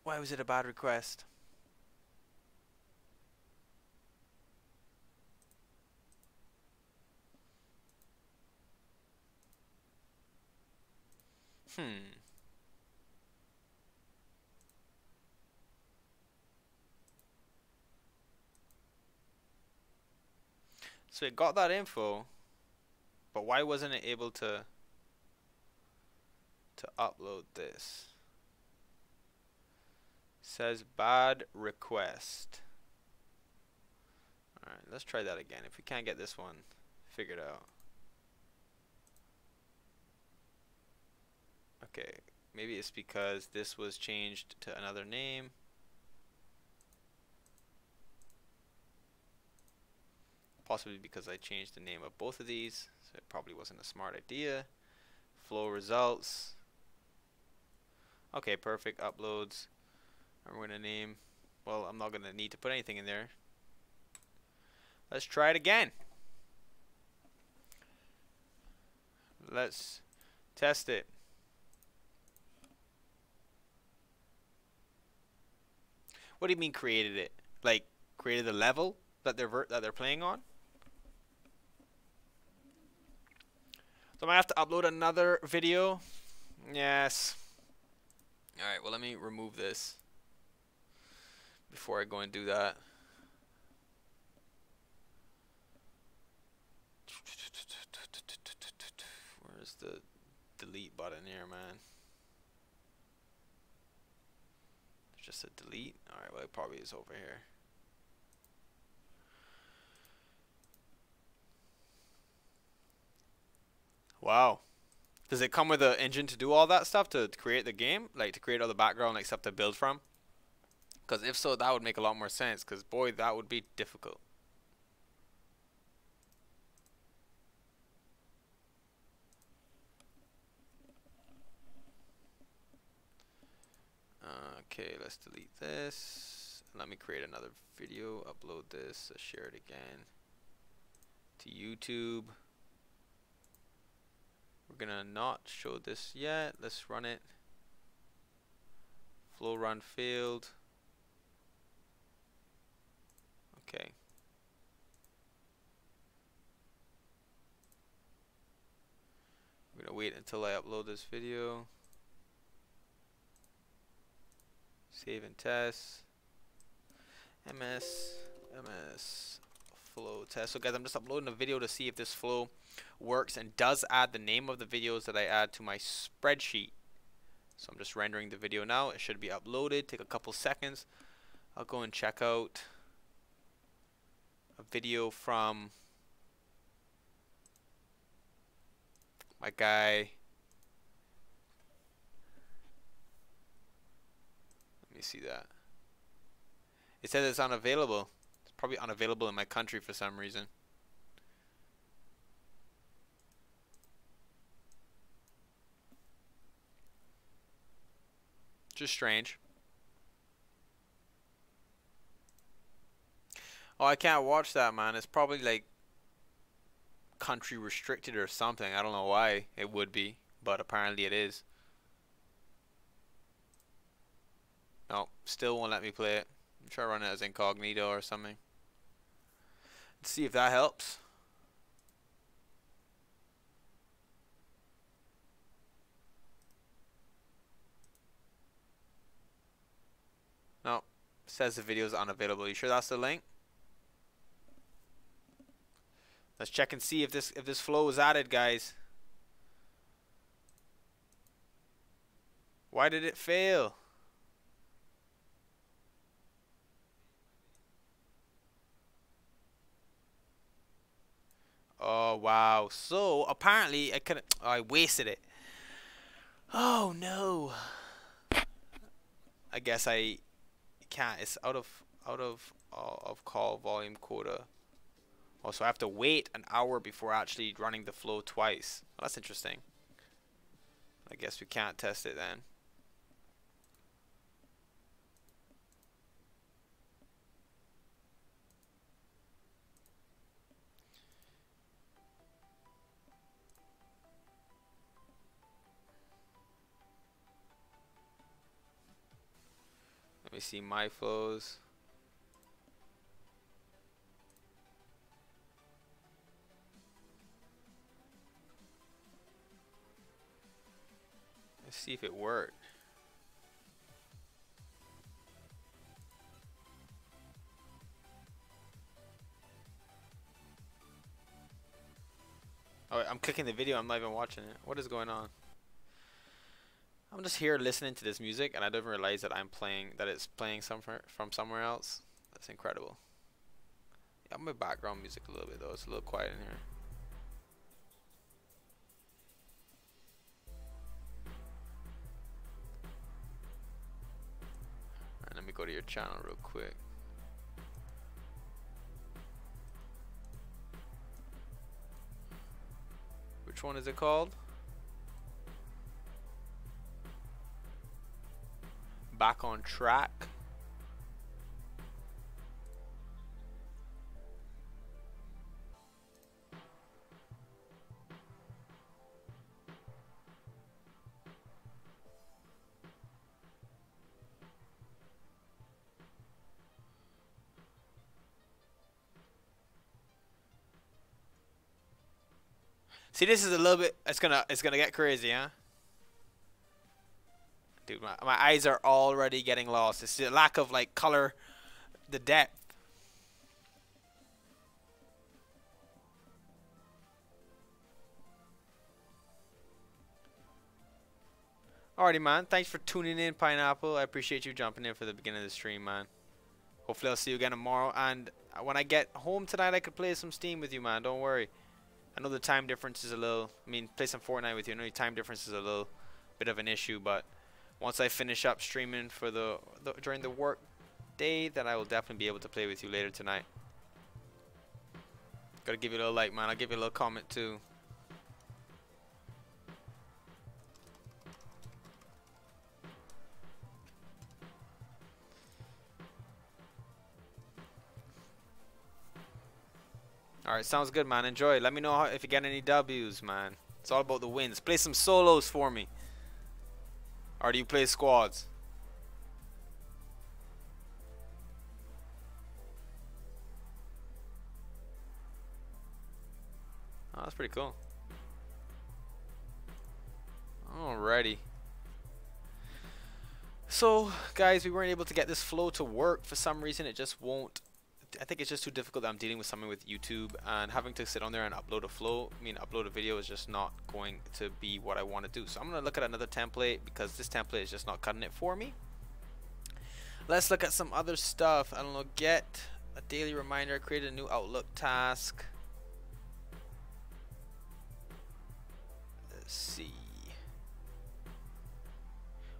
Why was it a bad request? So it got that info, but why wasn't it able to upload this? Says bad request. Alright, let's try that again. If we can't get this one figured out. Okay, maybe it's because this was changed to another name. possibly because I changed the name of both of these, so it probably wasn't a smart idea. Flow results. Okay, perfect. Uploads. I'm going to name, well, I'm not going to need to put anything in there. Let's try it again. Let's test it. What do you mean created it? Like created the level that they're playing on? So I might have to upload another video. Yes. All right. Well, let me remove this before I go and do that. Where's the delete button here, man? There's just a delete. All right. Well, it probably is over here. Wow. Does it come with an engine to do all that stuff to create the game? Like to create all the background like stuff to build from? Because if so, that would make a lot more sense. Because boy, that would be difficult. Okay, let's delete this. Let me create another video, upload this, share it again to YouTube. We're gonna not show this yet. Let's run it. Flow run failed. Okay. I'm gonna wait until I upload this video. Save and test. MS flow test. So guys, I'm just uploading a video to see if this flow works and does add the name of the videos that I add to my spreadsheet. So I'm just rendering the video now. It should be uploaded. Take a couple seconds. I'll go and check out a video from my guy. Let me see that. It says it's unavailable. It's probably unavailable in my country for some reason. Just strange. Oh, I can't watch that, man. It's probably like country restricted or something. I don't know why it would be, but apparently it is. No, still won't let me play it. I'm trying to run it as incognito or something. Let's see if that helps. No, says the video is unavailable. You sure that's the link? Let's check and see if this flow is added, guys. Why did it fail? Oh wow. So apparently I wasted it. Oh no. I guess I can't. It's out of call volume quota. Oh, so I have to wait an hour before actually running the flow twice. Well, that's interesting. I guess we can't test it then. Let me see my flows. Let's see if it worked. Oh, I'm clicking the video. I'm not even watching it. What is going on? I'm just here listening to this music, and I don't even realize that it's playing from somewhere else. That's incredible. Yeah, my background music a little bit though. It's a little quiet in here. Alright, let me go to your channel real quick. Which one is it called? Back on Track. See, this is a little bit. It's gonna get crazy, huh? Dude, my eyes are already getting lost. It's the lack of like color, the depth. Alrighty, man. Thanks for tuning in, Pineapple. I appreciate you jumping in for the beginning of the stream, man. Hopefully I'll see you again tomorrow. And when I get home tonight, I could play some Steam with you, man. Don't worry. I know the time difference is a little... I mean, play some Fortnite with you. I know the time difference is a little bit of an issue, but once I finish up streaming for during the work day, then I will definitely be able to play with you later tonight. Gotta give you a little like, man. I'll give you a little comment too. Alright, sounds good, man. Enjoy. Let me know if you get any W's, man. It's all about the wins. Play some solos for me. Or do you play squads? Oh, that's pretty cool. Alrighty. So, guys, we weren't able to get this flow to work. For some reason, it just won't. I think it's just too difficult that I'm dealing with something with YouTube and having to sit on there and upload a flow. I mean, upload a video is just not going to be what I want to do. So I'm going to look at another template because this template is just not cutting it for me. Let's look at some other stuff. I don't know. Get a daily reminder. Create a new Outlook task. Let's see.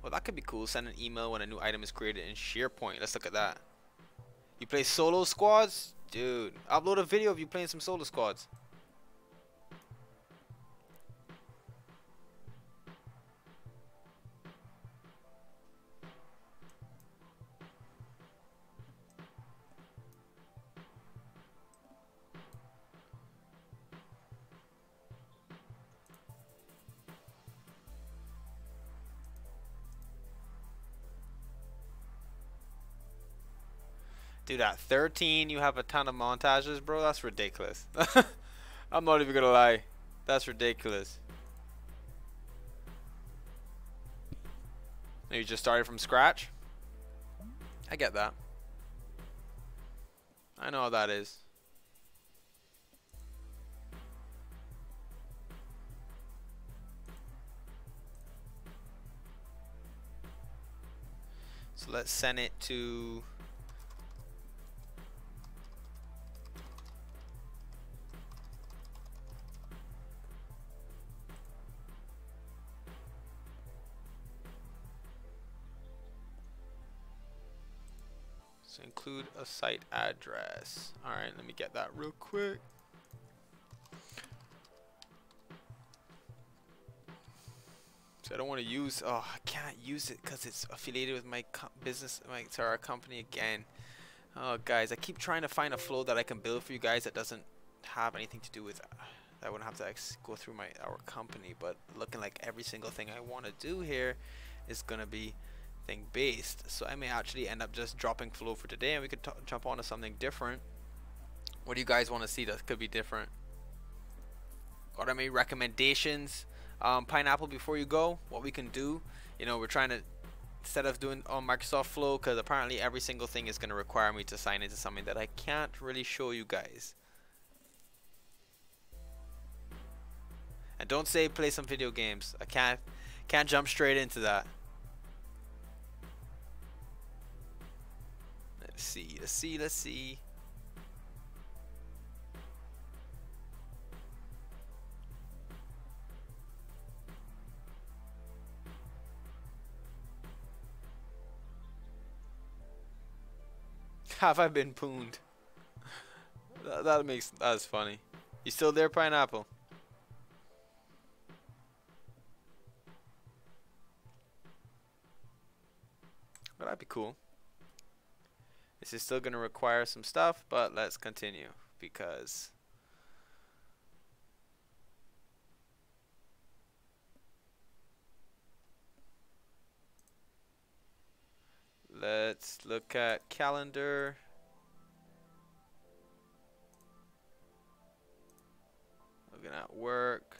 Well, that could be cool. Send an email when a new item is created in SharePoint. Let's look at that. You play solo squads? Dude, upload a video of you playing some solo squads. Dude, at 13 you have a ton of montages, bro. That's ridiculous. I'm not even gonna lie. That's ridiculous. You just started from scratch? I get that. I know how that is. So let's send it to... So include a site address. Alright, let me get that real quick. So I don't want to use, oh, I can't use it because it's affiliated with my business, our company again. Oh, guys, I keep trying to find a flow that I can build for you guys that doesn't have anything to do with, I wouldn't have to go through our company, but looking like every single thing I want to do here is going to be thing based. So I may actually end up just dropping flow for today and we could jump on to something different. What do you guys want to see that could be different? Got any recommendations? Pineapple, before you go, what we can do, you know, we're trying to, instead of doing on Microsoft Flow, because apparently every single thing is going to require me to sign into something that I can't really show you guys. And don't say play some video games. I can't jump straight into that. Let's see. Have I been pooned? That's funny. You still there, Pineapple? But that'd be cool. This is still going to require some stuff, but let's continue because let's look at calendar. Looking at work.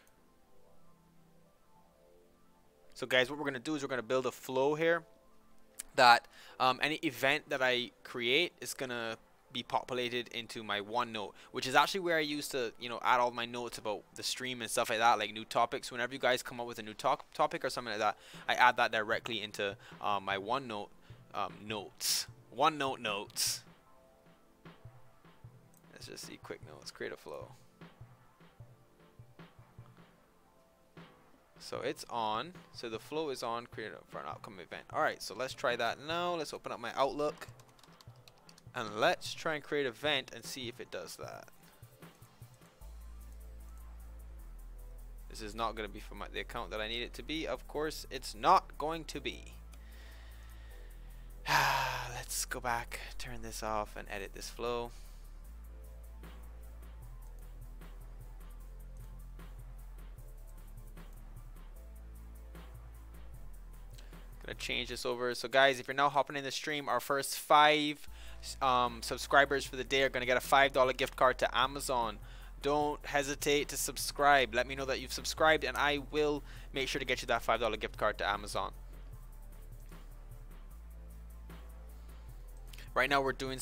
So guys, what we're going to do is we're going to build a flow here that any event that I create is going to be populated into my OneNote, which is actually where I used to, you know, add all my notes about the stream and stuff like that, like new topics. Whenever you guys come up with a new topic or something like that, I add that directly into my OneNote notes. OneNote notes. Let's just see quick notes, create a flow. So it's on. So the flow is on, create for an upcoming event. Alright, so let's try that now. Let's open up my Outlook. And let's try and create an event and see if it does that. This is not going to be for the account that I need it to be. Of course, it's not going to be. Let's go back, turn this off, and edit this flow. Gonna change this over. So guys, if you're now hopping in the stream, our first 5 subscribers for the day are gonna get a $5 gift card to Amazon. Don't hesitate to subscribe. Let me know that you've subscribed and I will make sure to get you that $5 gift card to Amazon. Right now we're doing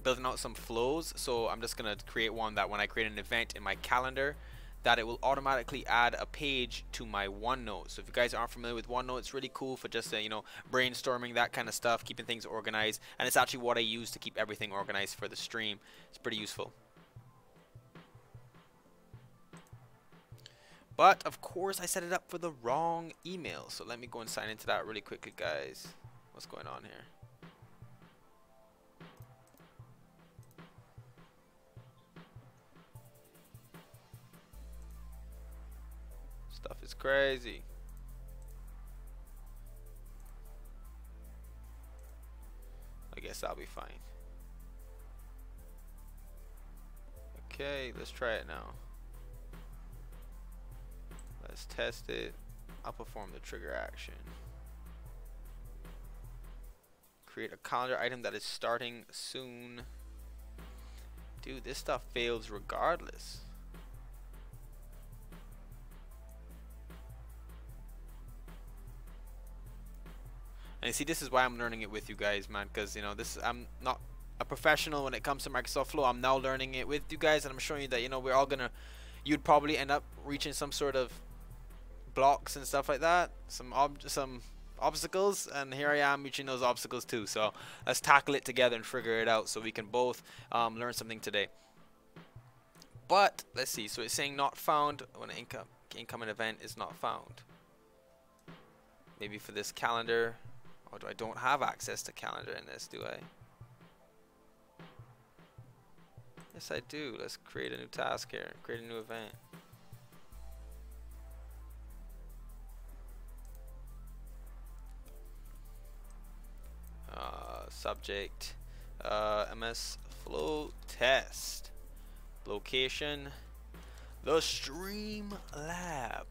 building out some flows, so I'm just gonna create one that when I create an event in my calendar, that it will automatically add a page to my OneNote. So if you guys aren't familiar with OneNote, it's really cool for just you know, brainstorming, that kind of stuff, keeping things organized, and it's actually what I use to keep everything organized for the stream. It's pretty useful. But of course I set it up for the wrong email, so let me go and sign into that really quickly, guys. What's going on here? Stuff is crazy. I guess I'll be fine. Okay, let's try it now. Let's test it. I'll perform the trigger action. Create a calendar item that is starting soon. Dude, this stuff fails regardless. And you see, this is why I'm learning it with you guys, man, because you know, I'm not a professional when it comes to Microsoft Flow. I'm now learning it with you guys, and I'm showing you that, you know, we're all gonna, you'd probably end up reaching some sort of blocks and stuff like that, some obstacles, and here I am reaching those obstacles too. So let's tackle it together and figure it out so we can both learn something today. But let's see, so it's saying not found when an incoming event is not found. Maybe for this calendar. Or I don't have access to calendar in this, do I? Yes, I do. Let's create a new task here. Create a new event. Subject. MS Flow Test. Location. The Stream Lab.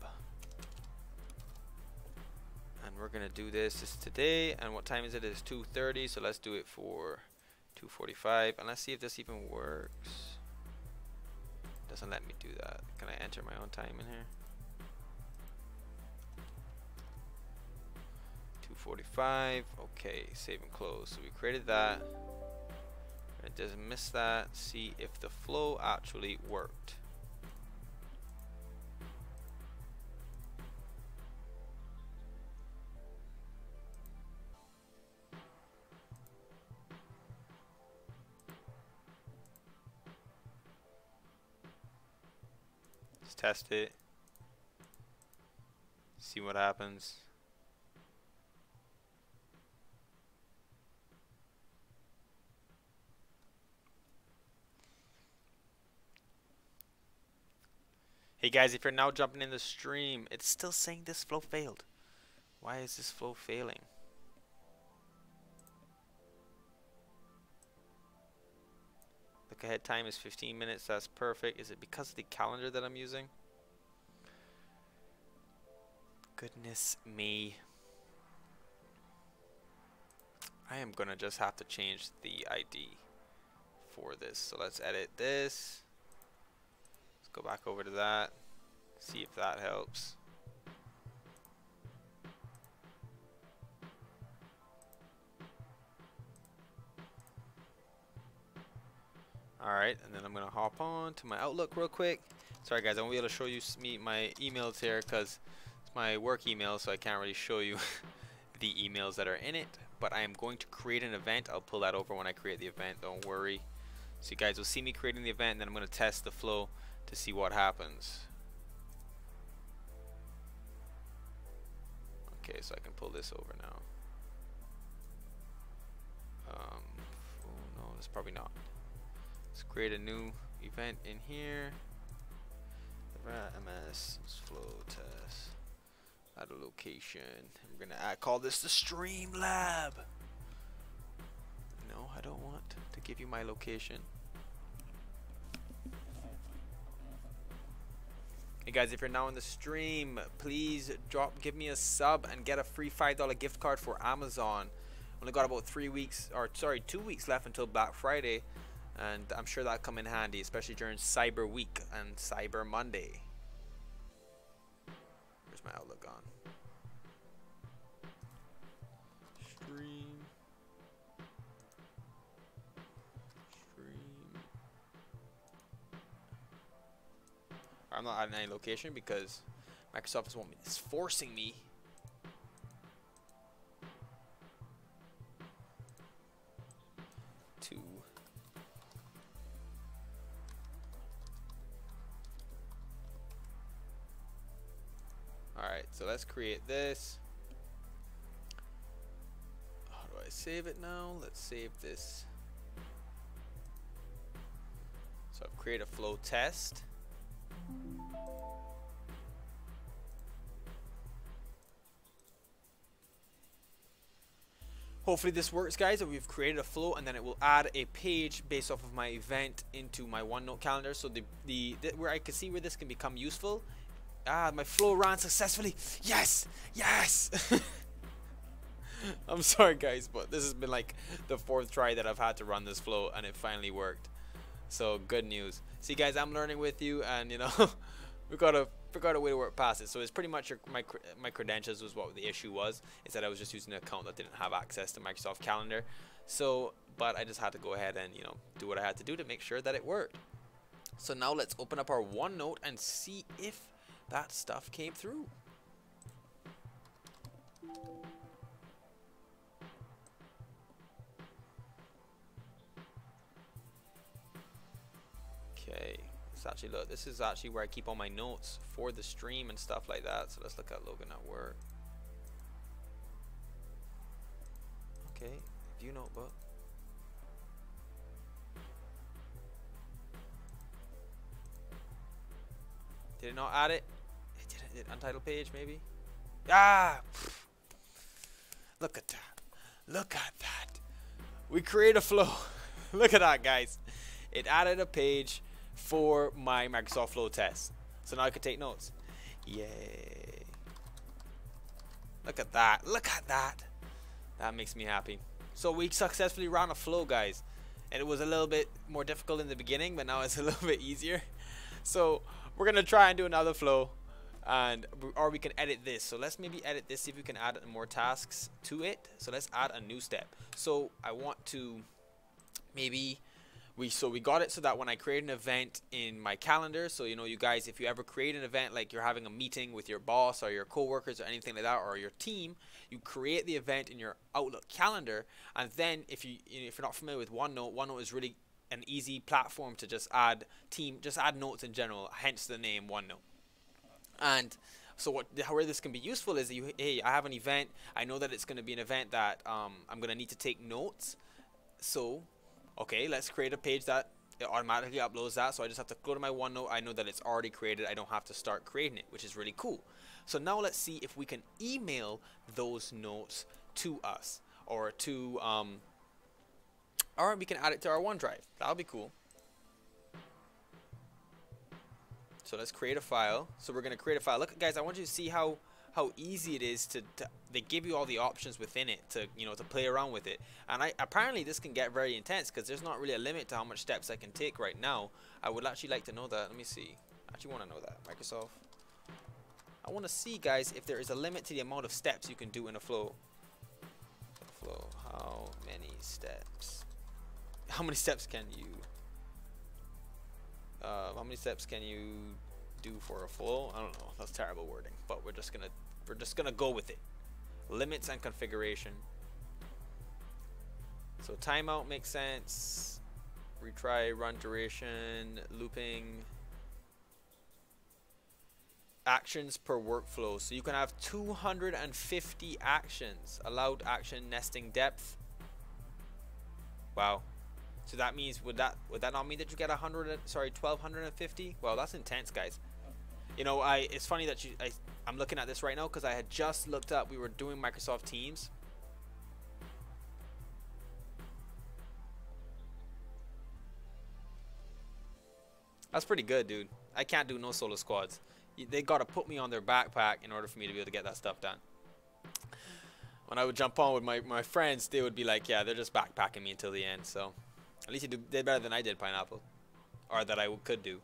And we're gonna do this today. And what time is it? It's 2:30. So let's do it for 2:45. And let's see if this even works. Doesn't let me do that. Can I enter my own time in here? 2:45. Okay, save and close. So we created that. It doesn't miss that. See if the flow actually worked. Let's test it. See what happens. Hey guys, if you're now jumping in the stream, it's still saying this flow failed. Why is this flow failing? look ahead time is 15 minutes. That's perfect. Is it because of the calendar that I'm using? Goodness me. I am gonna just have to change the ID for this. So let's edit this. Let's go back over to that. See if that helps. Alright, and then I'm gonna hop on to my Outlook real quick. Sorry guys, I won't be able to show you my emails here because it's my work email, so I can't really show you the emails that are in it. But I am going to create an event. I'll pull that over when I create the event, don't worry. So you guys will see me creating the event, and then I'm going to test the flow to see what happens. Okay, so I can pull this over now. Oh no, that's probably not. Let's create a new event in here. MS flow test. Add a location. We're gonna call this the Stream Lab. No, I don't want to give you my location. Hey guys, if you're now in the stream, please give me a sub and get a free $5 gift card for Amazon. Only got about 2 weeks left until Black Friday, and I'm sure that'll come in handy, especially during Cyber Week and Cyber Monday. Where's my Outlook on? Stream. I'm not adding any location because Microsoft is forcing me. To Alright, so let's create this. How do I save it now? Let's save this. So I've created a flow test. Hopefully this works, guys, and we've created a flow, and then it will add a page based off of my event into my OneNote calendar. So where I can see where this can become useful. My flow ran successfully. Yes, yes. I'm sorry, guys, but this has been like the 4th try that I've had to run this flow, and it finally worked. So good news. See, guys, I'm learning with you, and you know, we got a way to work past it. So it's pretty much my credentials was what the issue was. Is that I was just using an account that didn't have access to Microsoft Calendar. So, but I just had to go ahead and, you know, do what I had to do to make sure that it worked. So now let's open up our OneNote and see if that stuff came through. Okay, let's actually look. This is actually where I keep all my notes for the stream and stuff like that. So let's look at Logan at work. Okay, view notebook. Did it not add it? It didn't. Untitled page, maybe? Ah! Look at that. Look at that. We create a flow. Look at that, guys. It added a page for my Microsoft Flow test. So now I can take notes. Yay. Look at that. Look at that. That makes me happy. So we successfully ran a flow, guys. And it was a little bit more difficult in the beginning, but now it's a little bit easier. So we're going to try and do another flow. Or we can edit this. So let's maybe edit this, see if we can add more tasks to it. So let's add a new step. So I want to maybe we got it so that when I create an event in my calendar, so you know, you guys, if you ever create an event, like you're having a meeting with your boss or your coworkers or anything like that, or your team, you create the event in your Outlook calendar. And then if you're not familiar with OneNote is really an easy platform to just add notes in general, hence the name OneNote. And so where this can be useful is that hey, I have an event. I know that it's going to be an event that I'm going to need to take notes. So, okay, let's create a page that it automatically uploads that. So I just have to go to my OneNote. I know that it's already created. I don't have to start creating it, which is really cool. So now let's see if we can email those notes to us, or we can add it to our OneDrive. That'll be cool. So let's create a file. So we're gonna create a file. Look, guys, I want you to see how easy it is to they give you all the options within it to, you know, to play around with it. And apparently this can get very intense because there's not really a limit to how much steps I can take right now. I would actually like to know that. Let me see. I actually want to know that. Microsoft. I want to see, guys, if there is a limit to the amount of steps you can do in a flow. Flow. How many steps? How many steps can you? How many steps can you do for a flow? I don't know. That's terrible wording, but we're just gonna go with it. Limits and configuration. So timeout makes sense. Retry, run duration, looping. Actions per workflow. So you can have 250 actions. Allowed action nesting depth. Wow. So that means would that not mean that you get 1250? Well, that's intense, guys. You know, it's funny that I'm looking at this right now because I had just looked up. We were doing Microsoft Teams. That's pretty good, dude. I can't do no solo squads. They gotta put me on their backpack in order for me to be able to get that stuff done. When I would jump on with my friends, they would be like, yeah, they're just backpacking me until the end. So at least you did better than I did, Pineapple. Or that I could do.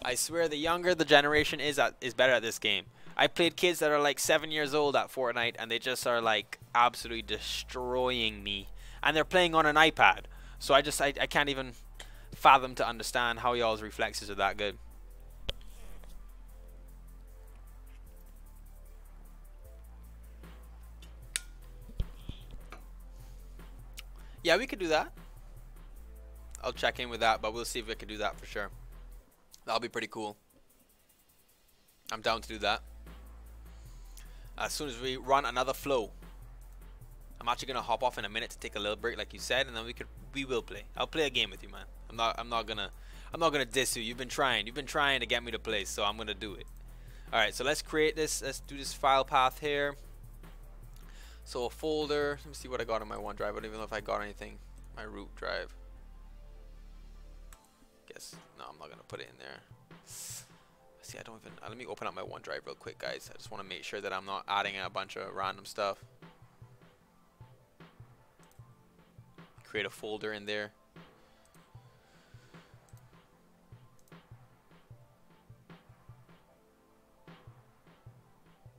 I swear the younger the generation is better at this game. I played kids that are like 7 years old at Fortnite and they just are like absolutely destroying me. And they're playing on an iPad. So I can't even fathom to understand how y'all's reflexes are that good. Yeah, we could do that. I'll check in with that, but we'll see if we can do that for sure. That'll be pretty cool. I'm down to do that. As soon as we run another flow. I'm actually gonna hop off in a minute to take a little break, like you said, and then we will play. I'll play a game with you, man. I'm not gonna diss you. You've been trying to get me to play, so I'm gonna do it. All right, so let's create this. Let's do this file path here. So a folder. Let me see what I got on my OneDrive. I don't even know if I got anything. My root drive. Guess no, I'm not gonna put it in there. See, I don't even. Let me open up my OneDrive real quick, guys. I just want to make sure that I'm not adding a bunch of random stuff. Create a folder in there.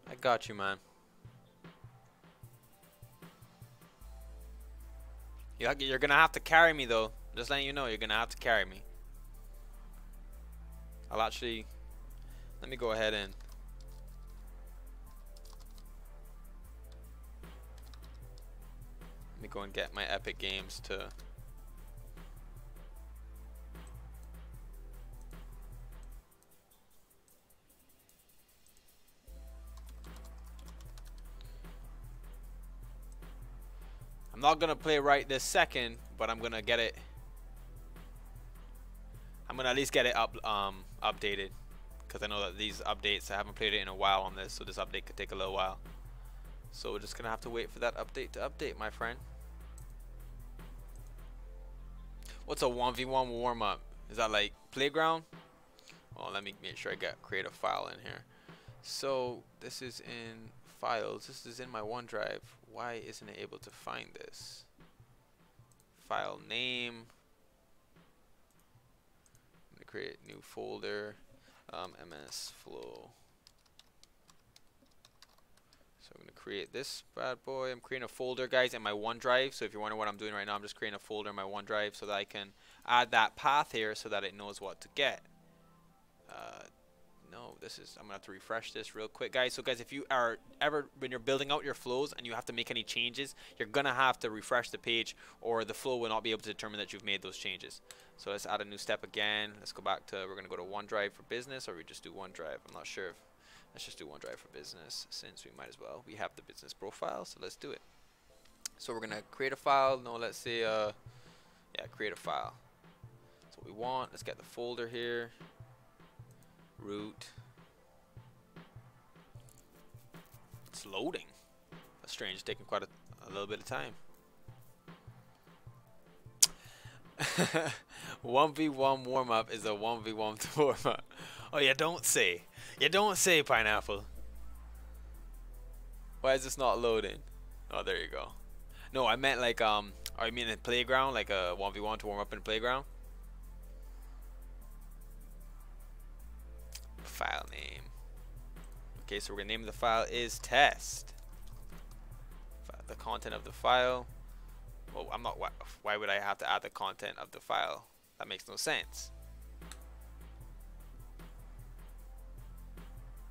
I got you, man. You're gonna have to carry me though. Just letting you know, you're gonna have to carry me. I'll actually. Let me go ahead and. Let me go and get my Epic Games to. I'm not gonna play right this second, but I'm gonna get it. I'm gonna at least get it updated, because I know that these updates, I haven't played it in a while on this, so this update could take a little while. So we're just gonna have to wait for that update to update, my friend. What's a 1v1 warm up? Is that like playground? Oh, let me make sure I create a file in here. So this is in files. This is in my OneDrive. Why isn't it able to find this? File name. I'm gonna create a new folder. MS flow. So I'm gonna create this bad boy. I'm creating a folder, guys, in my OneDrive. So if you're wondering what I'm doing right now, I'm just creating a folder in my OneDrive so that I can add that path here so that it knows what to get. No, this is, I'm gonna have to refresh this real quick, guys. So guys, if you are ever, when you're building out your flows and you have to make any changes, you're gonna have to refresh the page or the flow will not be able to determine that you've made those changes. So let's add a new step again. Let's go back to, we're gonna go to OneDrive for business, or we just do OneDrive. I'm not sure if, let's just do OneDrive for business, since we might as well. We have the business profile, so let's do it. So we're gonna create a file. No, let's say, yeah, create a file. That's what we want. Let's get the folder here. Root. It's loading. That's strange. It's taking quite a little bit of time. 1v1 warm up is a 1v1 warm up. Oh, you don't say. You don't say, Pineapple. Why is this not loading? Oh, there you go. No, I meant like oh, you mean in playground, like a 1v1 to warm up in playground? File name. Okay, so we're gonna name the file is test. The content of the file. Well, I'm not. Why would I have to add the content of the file? That makes no sense.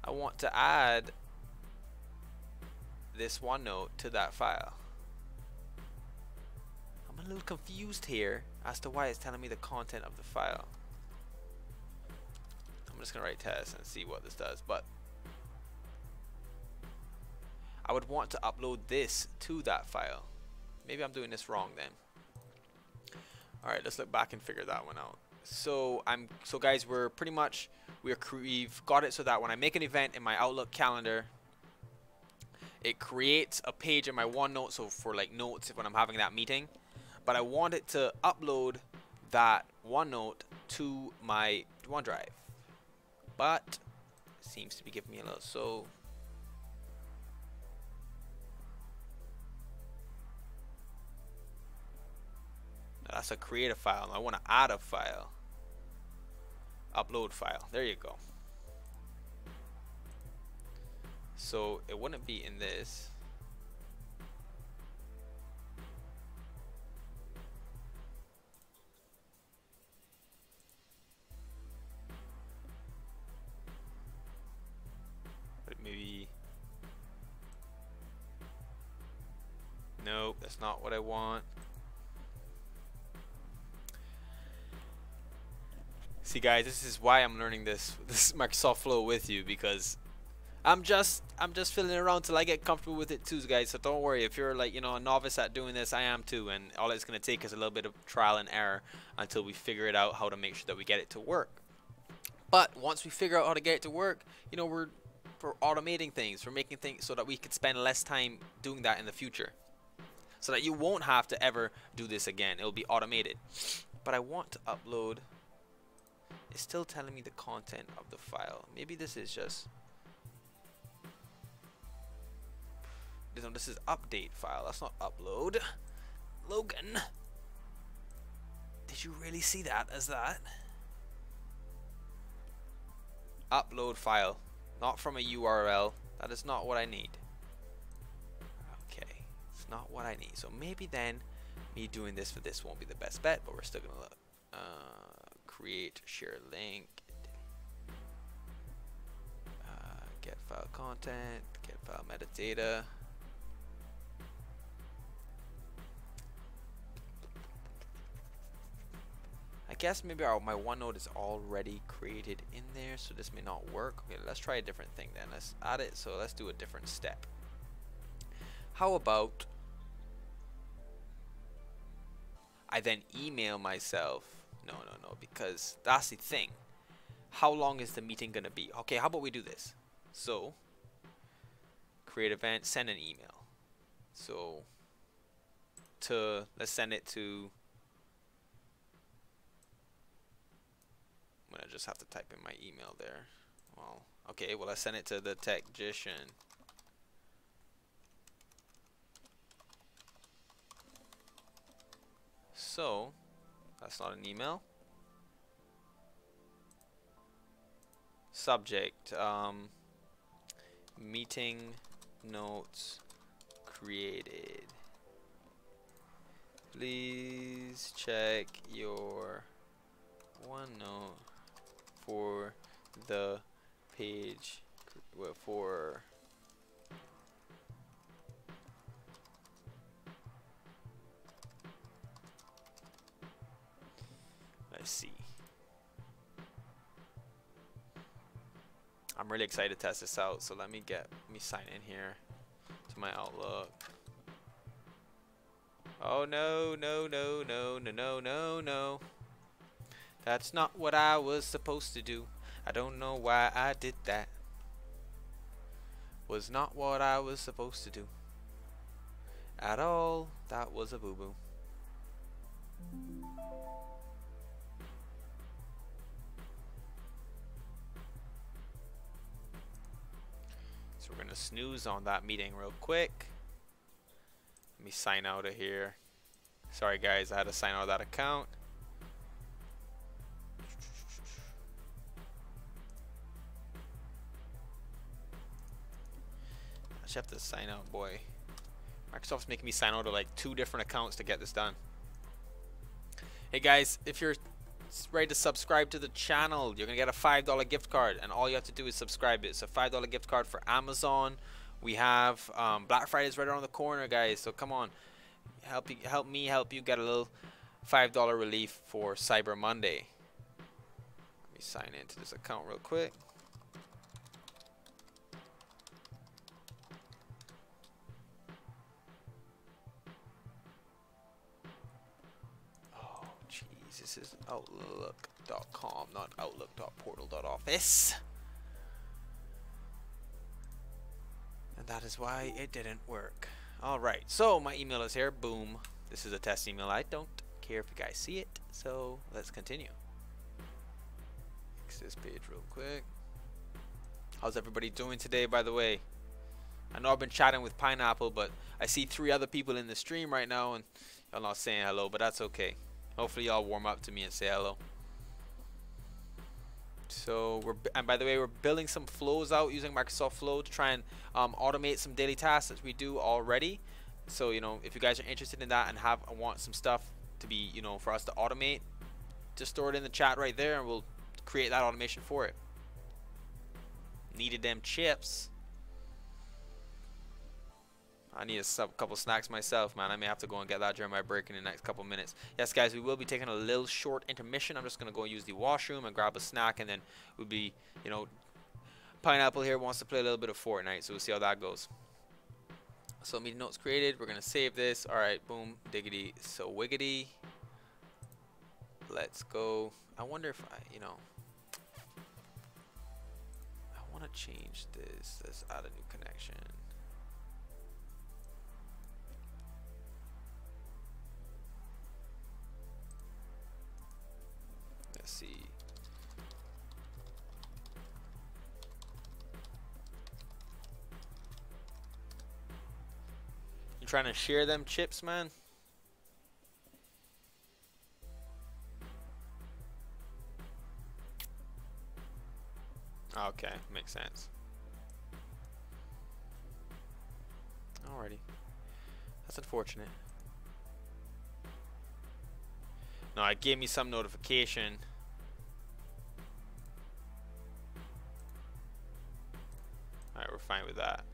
I want to add this OneNote to that file. I'm a little confused here as to why it's telling me the content of the file. I'm just gonna write test and see what this does, but I would want to upload this to that file. Maybe I'm doing this wrong then. Alright, let's look back and figure that one out. So guys, we've got it so that when I make an event in my Outlook calendar, it creates a page in my OneNote, so for like notes when I'm having that meeting. But I want it to upload that OneNote to my OneDrive. But it seems to be giving me a little so. That's a create a file. I want to add a file. Upload file. There you go. So it wouldn't be in this. But maybe. Nope, that's not what I want. See guys, this is why I'm learning this Microsoft Flow with you, because I'm just fiddling around till I get comfortable with it too, guys. So don't worry if you're like, you know, a novice at doing this. I am too, and all it's gonna take is a little bit of trial and error until we figure it out how to make sure that we get it to work. But once we figure out how to get it to work, you know, we're automating things, we're making things so that we could spend less time doing that in the future, so that you won't have to ever do this again. It'll be automated. But I want to upload. It's still telling me the content of the file. Maybe this is just. This is update file. That's not upload. Logan, did you really see that as that? Upload file, not from a URL. That is not what I need. Okay, it's not what I need. So maybe then me doing this for this won't be the best bet, but we're still gonna look. Create share link, get file content, get file metadata. I guess maybe my OneNote is already created in there, so this may not work. Okay, let's try a different thing then. Let's add it, so let's do a different step. How about I then email myself? No, because that's the thing. How long is the meeting gonna be? Okay, how about we do this? So, create event, send an email. So, let's send it to. I'm gonna just have to type in my email there. Well, okay, well, let's send it to the Techgician. So, that's not an email. Subject, meeting notes created. Please check your OneNote for the page for let's see. I'm really excited to test this out, so let me sign in here to my Outlook. Oh no. That's not what I was supposed to do. I don't know why I did that. Was not what I was supposed to do at all. That was a boo-boo. we're gonna snooze on that meeting real quick. Let me sign out of here. Sorry guys, I had to sign out of that account. I just have to sign out, boy. Microsoft's making me sign out of like 2 different accounts to get this done. Hey guys, if you're ready to subscribe to the channel, you're gonna get a $5 gift card, and all you have to do is subscribe. It's a $5 gift card for Amazon. We have Black Friday's right around the corner, guys, so come on, help me help you get a little $5 relief for Cyber Monday. Let me sign into this account real quick. This is outlook.com, not outlook.portal.office. And that is why it didn't work. Alright, so my email is here. Boom. This is a test email. I don't care if you guys see it. So let's continue. Fix this page real quick. How's everybody doing today, by the way? I know I've been chatting with Pineapple, but I see 3 other people in the stream right now, and y'all not saying hello, but that's okay. Hopefully y'all warm up to me and say hello. So and by the way, we're building some flows out using Microsoft Flow to try and automate some daily tasks that we do already. So you know, if you guys are interested in that and want some stuff to be, you know, for us to automate, just store it in the chat right there, and we'll create that automation for it. Needed them chips. I need a couple snacks myself, man. I may have to go and get that during my break in the next couple minutes. Yes, guys, we will be taking a little short intermission. I'm just going to go use the washroom and grab a snack, and then we'll be, you know, Pineapple here wants to play a little bit of Fortnite, so we'll see how that goes. So meeting notes created. We're going to save this. All right, boom, diggity, so wiggity. Let's go. I wonder if I want to change this. Let's add a new connection. Let's see. You trying to share them chips, man? Okay, makes sense. Alrighty. That's unfortunate. No, it gave me some notification. Alright, we're fine with that.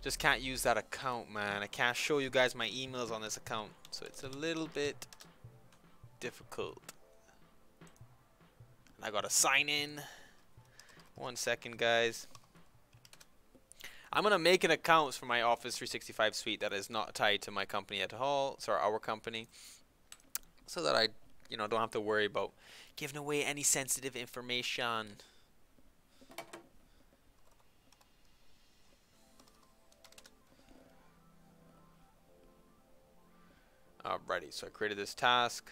Just can't use that account, man. I can't show you guys my emails on this account, so it's a little bit difficult. And I gotta sign in. 1 second, guys. I'm gonna make an account for my Office 365 suite that is not tied to my company at all, sorry, our company, so that I, you know, don't have to worry about giving away any sensitive information. Alrighty, so I created this task.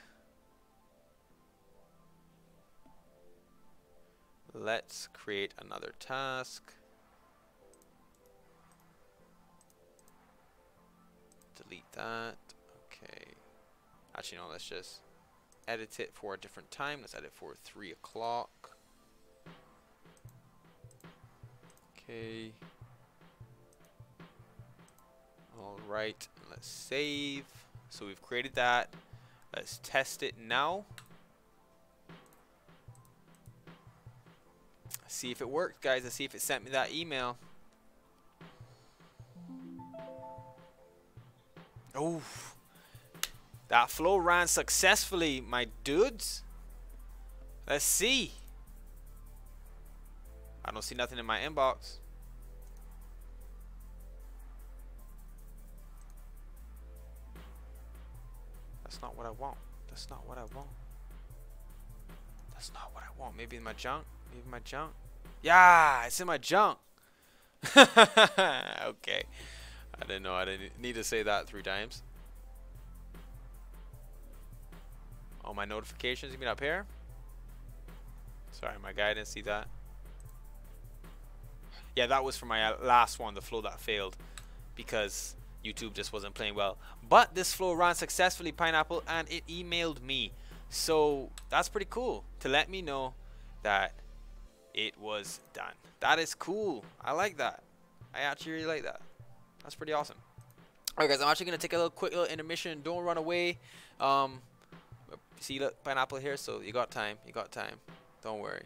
Let's create another task. Delete that. Okay. Actually, no, let's just edit it for a different time. Let's edit for 3 o'clock. Okay. Alright, let's save. So we've created that. Let's test it now. See if it worked, guys. Let's see if it sent me that email. Oh, that flow ran successfully, my dudes. Let's see. I don't see nothing in my inbox. That's not what I want. That's not what I want. That's not what I want. Maybe in my junk. Maybe my junk. Yeah, it's in my junk. Okay. I didn't know. I didn't need to say that 3 times. Oh, my notifications, you mean up here? Sorry, my guy didn't see that. Yeah, that was for my last one, the flow that failed, because YouTube just wasn't playing well. But this flow ran successfully, Pineapple, and it emailed me. So that's pretty cool to let me know that it was done. That is cool. I like that. I actually really like that. That's pretty awesome. Alright guys, I'm actually going to take a quick little intermission. Don't run away. See, look, Pineapple here, so you got time. You got time. Don't worry.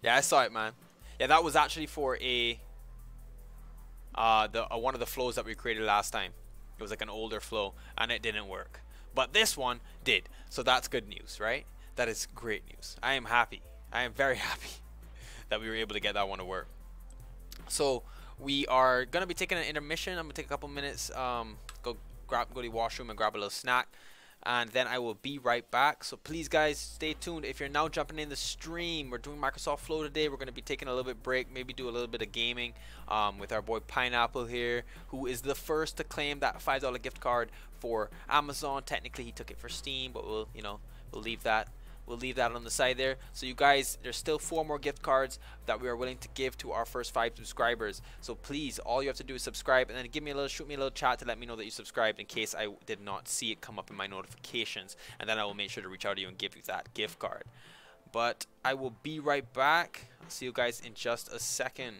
Yeah, I saw it, man. Yeah, that was actually for a one of the flows that we created last time. It was like an older flow, and it didn't work. But this one did, so that's good news, right? That is great news. I am happy. I am very happy that we were able to get that one to work. So we are gonna be taking an intermission. I'm gonna take a couple minutes, go to the washroom and grab a little snack, and then I will be right back. So please guys, stay tuned. If you're now jumping in the stream, we're doing Microsoft Flow today. We're going to be taking a little bit break, maybe do a little bit of gaming with our boy Pineapple here, who is the first to claim that $5 gift card for Amazon. Technically he took it for Steam, but we'll leave that. We'll leave that on the side there. So you guys, there's still 4 more gift cards that we are willing to give to our first 5 subscribers. So please, all you have to do is subscribe, and then shoot me a little chat to let me know that you subscribed in case I did not see it come up in my notifications, and then I will make sure to reach out to you and give you that gift card. But I will be right back. I'll see you guys in just a second.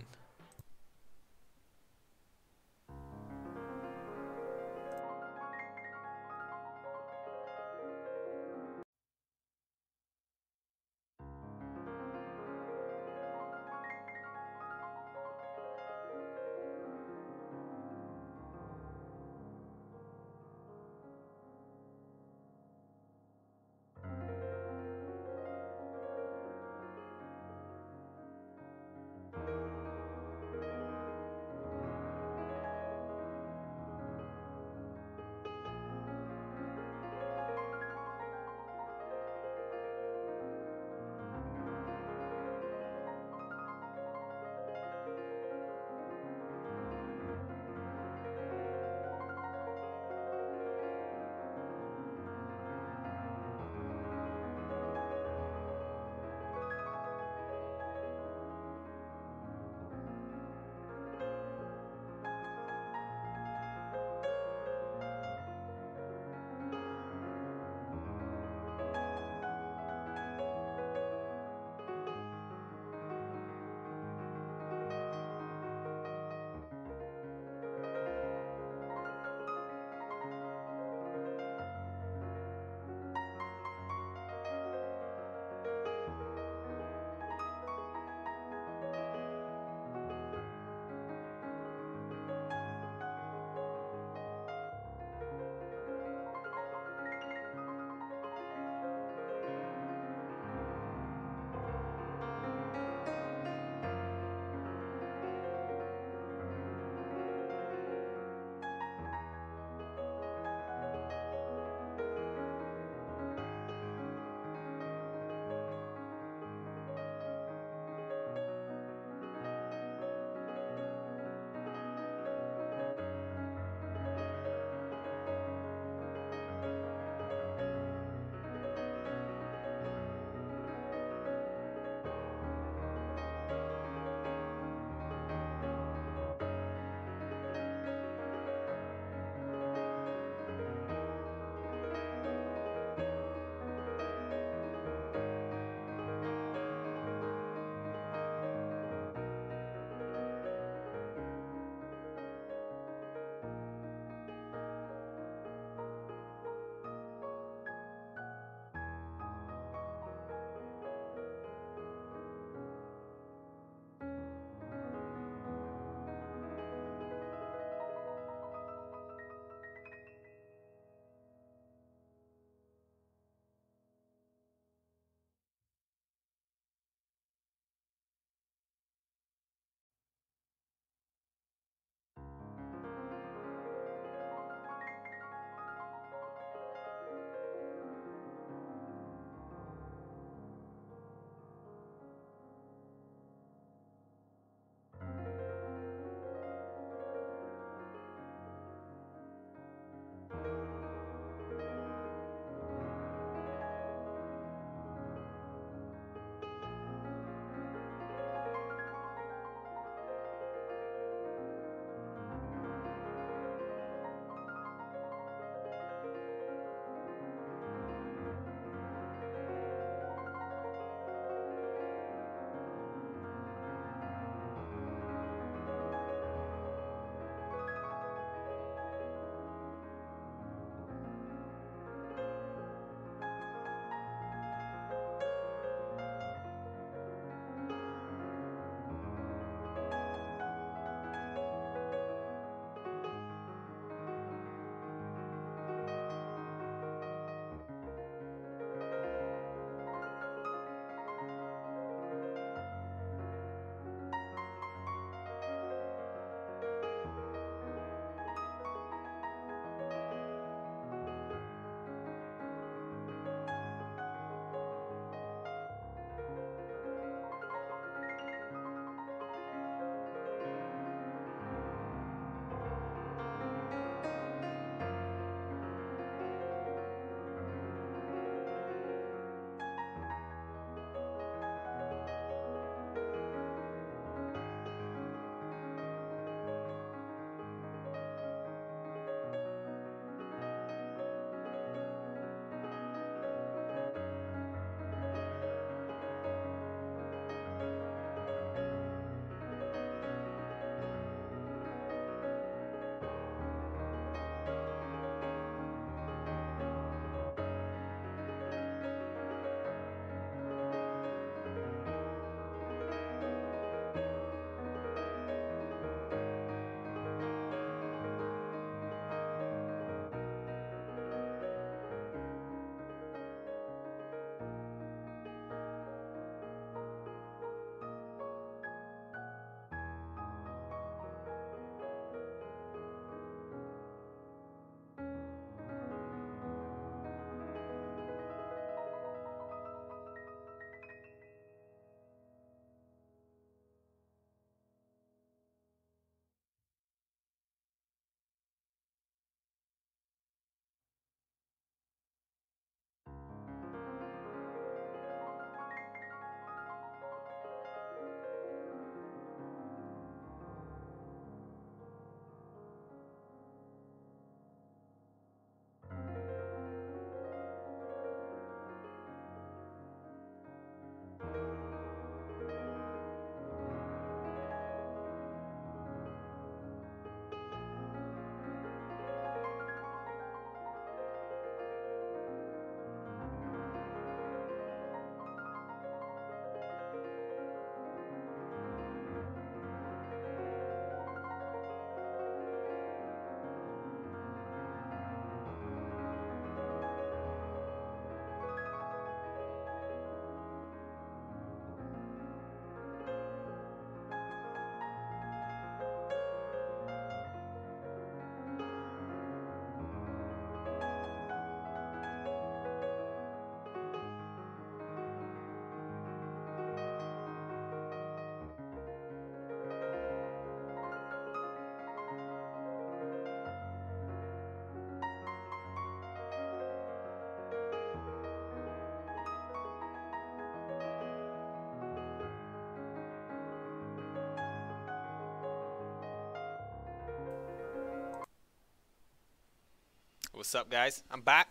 What's up, guys? I'm back.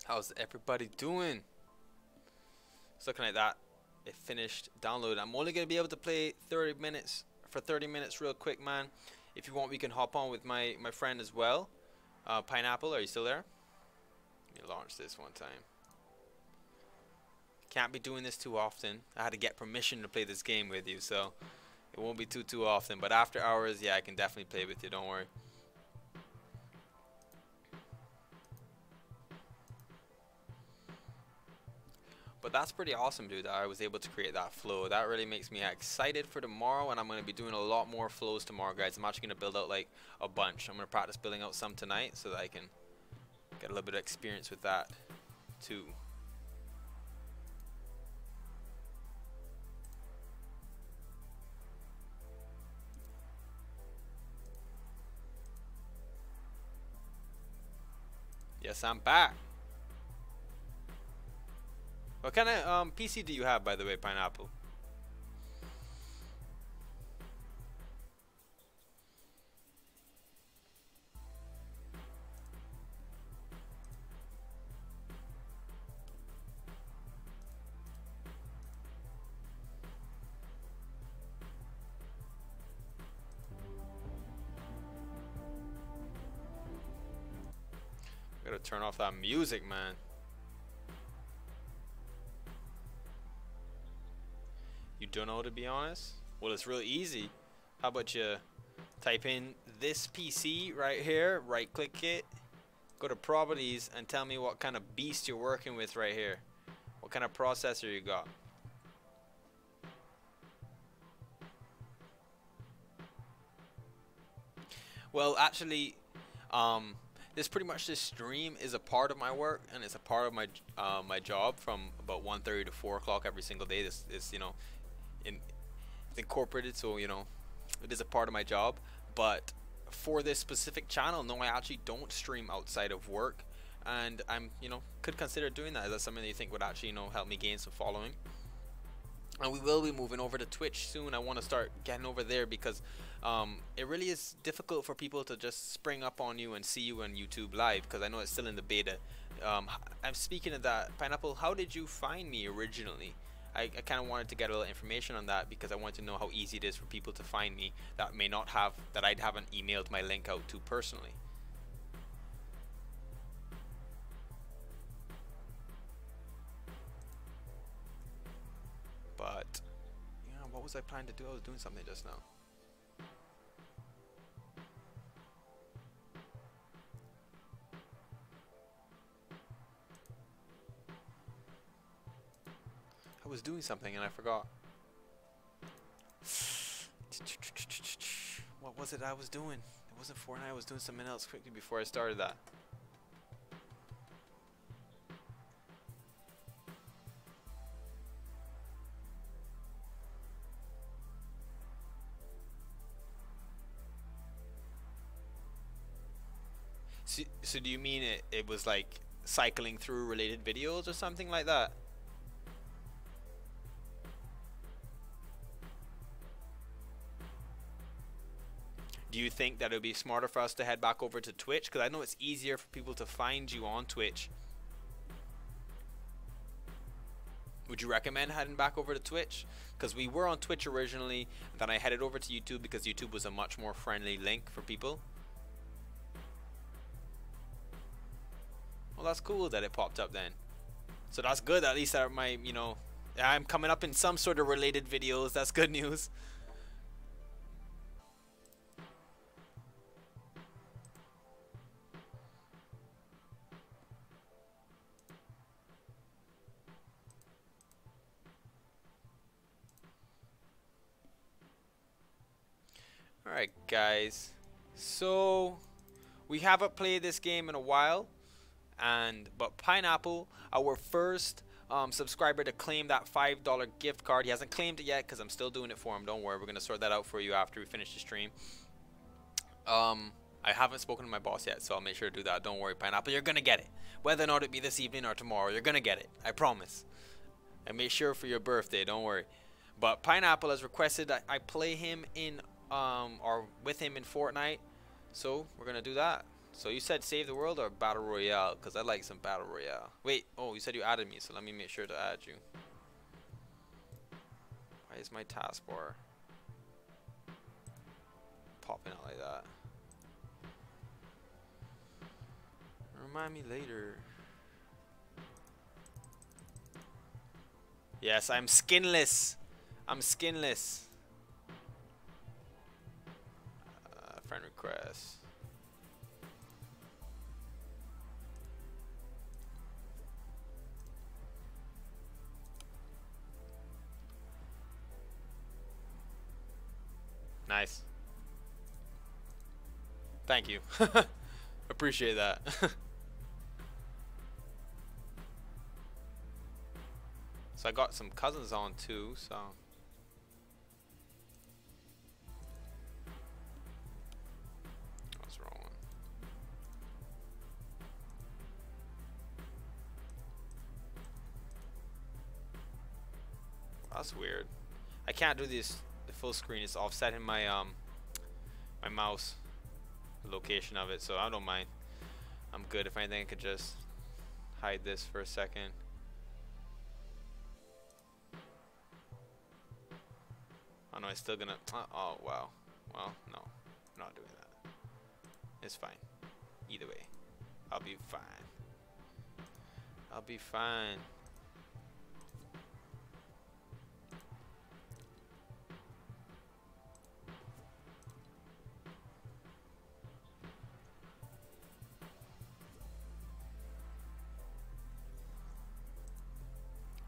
How's everybody doing? It's looking like that. It finished download. I'm only gonna be able to play 30 minutes for 30 minutes real quick, man. If you want, we can hop on with my friend as well. Pineapple, are you still there? Let me launch this one time. Can't be doing this too often. I had to get permission to play this game with you, so it won't be too often. But after hours, yeah, I can definitely play with you. Don't worry. But that's pretty awesome, dude, that I was able to create that flow. That really makes me excited for tomorrow, and I'm going to be doing a lot more flows tomorrow, guys. I'm actually going to build out like a bunch. I'm going to practice building out some tonight so that I can get a little bit of experience with that too. Yes, I'm back. What kind of PC do you have, by the way, Pineapple? Gotta turn off that music, man. You don't know, to be honest? Well, it's real easy. How about you type in this PC right here, right click it, go to properties, and tell me what kind of beast you're working with right here. What kind of processor you got. Well, actually, this stream is a part of my work, and it's a part of my my job from about 1:30 to 4 o'clock every single day. This is, you know, it's incorporated, so you know it is a part of my job. But for this specific channel, no, I actually don't stream outside of work, and I'm, you know, could consider doing that. Is that something that you think would actually, you know, help me gain some following? And we will be moving over to Twitch soon. I want to start getting over there because it really is difficult for people to just spring up on you and see you on YouTube live, because I know it's still in the beta. I'm speaking of that, Pineapple, how did you find me originally? I kind of wanted to get a little information on that because I wanted to know how easy it is for people to find me that may not have, that I haven't emailed my link out to personally. But yeah, what was I planning to do? I was doing something just now. I was doing something and I forgot. What was it I was doing? It wasn't Fortnite. I was doing something else quickly before I started that. So do you mean it was like cycling through related videos or something like that? Do you think that it would be smarter for us to head back over to Twitch? Because I know it's easier for people to find you on Twitch. Would you recommend heading back over to Twitch? Because we were on Twitch originally, then I headed over to YouTube because YouTube was a much more friendly link for people. Well, that's cool that it popped up then. So that's good. At least you know, I'm coming up in some sort of related videos. That's good news. Alright, guys. So we haven't played this game in a while. But Pineapple, our first subscriber to claim that $5 gift card, he hasn't claimed it yet because I'm still doing it for him. Don't worry, we're gonna sort that out for you after we finish the stream. I haven't spoken to my boss yet, so I'll make sure to do that. Don't worry, Pineapple, you're gonna get it, whether or not it be this evening or tomorrow. You're gonna get it, I promise. And make sure for your birthday, don't worry. But Pineapple has requested that I play him in or with him in Fortnite. So we're gonna do that. So you said save the world or battle royale? Cause I like some battle royale. Wait, oh, you said you added me, so let me make sure to add you. Why is my taskbar popping out like that? Remind me later. Yes, I'm skinless. I'm skinless. Friend request. Nice. Thank you. Appreciate that. So I got some cousins on too, so. What's wrong? That's weird. I can't do this the full screen. It's offsetting my my mouse, the location of it, so I don't mind. I'm good. If anything, I could just hide this for a second. Oh no, it's still gonna. Oh wow. Well, no, I'm not doing that. It's fine. Either way, I'll be fine. I'll be fine.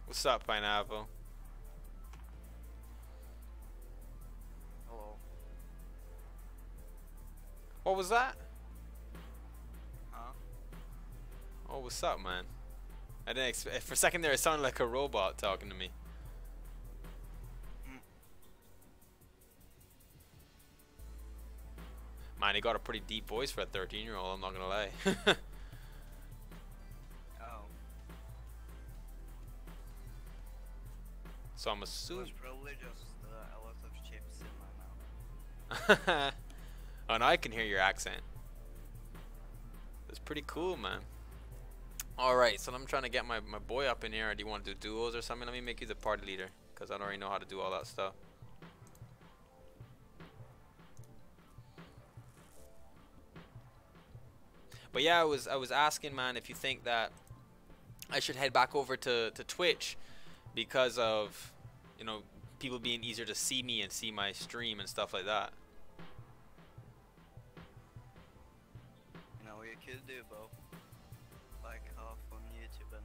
What's up, Pineapple? Hello. What was that? Huh? Oh, what's up, man? I didn't expect. For a second there, it sounded like a robot talking to me. Man, he got a pretty deep voice for a 13-year-old. I'm not gonna lie. Oh. So I'm It was assuming. probably just a lot of chips in my mouth. Oh, now I can hear your accent. That's pretty cool, man. Alright, so I'm trying to get my boy up in here. Do you want to do duos or something? Let me make you the party leader, because I don't already know how to do all that stuff. But yeah, I was asking, man, if you think that I should head back over to Twitch because of, you know, people being easier to see me and see my stream and stuff like that. You know, you could do both. Like half on YouTube and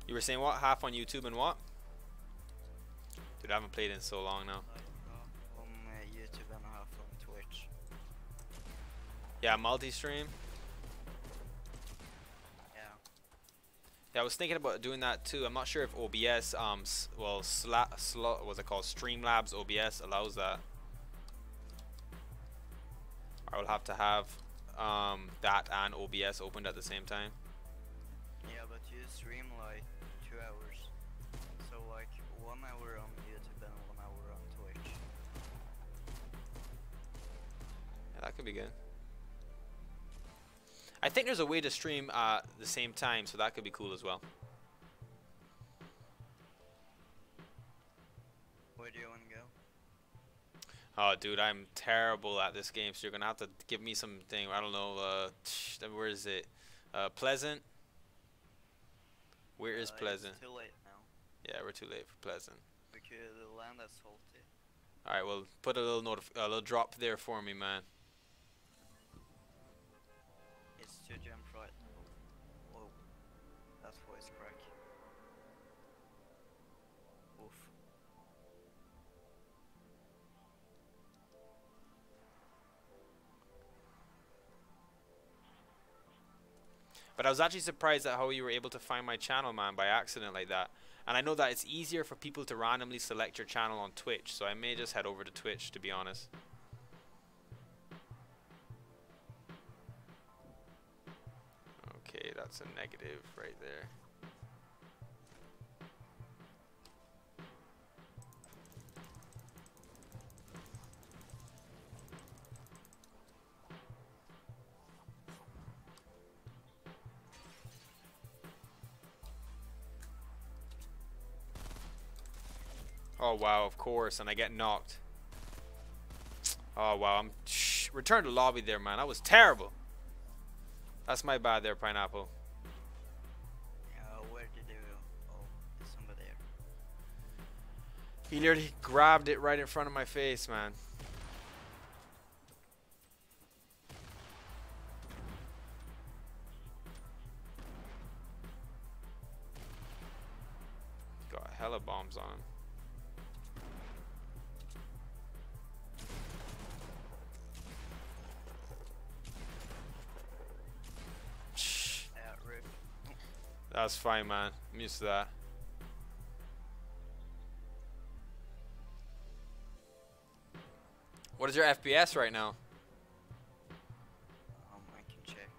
You were saying what? Half on YouTube and what? Dude, I haven't played in so long now. like half on YouTube and half on Twitch. Yeah, multi-stream. Yeah. Yeah, I was thinking about doing that too. I'm not sure if OBS, what's it called? Streamlabs OBS allows that. I will have to have that and OBS opened at the same time. Yeah, but you stream like 2 hours. So like 1 hour on YouTube and 1 hour on Twitch. Yeah, that could be good. I think there's a way to stream at the same time, so that could be cool as well. Where do you wanna go? Oh, dude, I'm terrible at this game, so you're gonna have to give me something. I don't know. Where is it? Pleasant. Where is Pleasant? It's too late now. Yeah, we're too late for Pleasant. We could land at Salty. All right, well, put a little drop there for me, man. It's 2 jump right now. Whoa. That's voice crack. Oof. But I was actually surprised at how you were able to find my channel, man, by accident like that. And I know that it's easier for people to randomly select your channel on Twitch, so I may just head over to Twitch, to be honest. Okay, that's That's a negative right there. Oh wow, of course, and I get knocked. Oh wow, return to lobby there, man. That was terrible. That's my bad there, Pineapple. Where did they go? Oh, there's somebody there. He literally grabbed it right in front of my face, man. Got hella bombs on him. Rip. That's fine, man. I'm used to that. What is your FPS right now? I can check.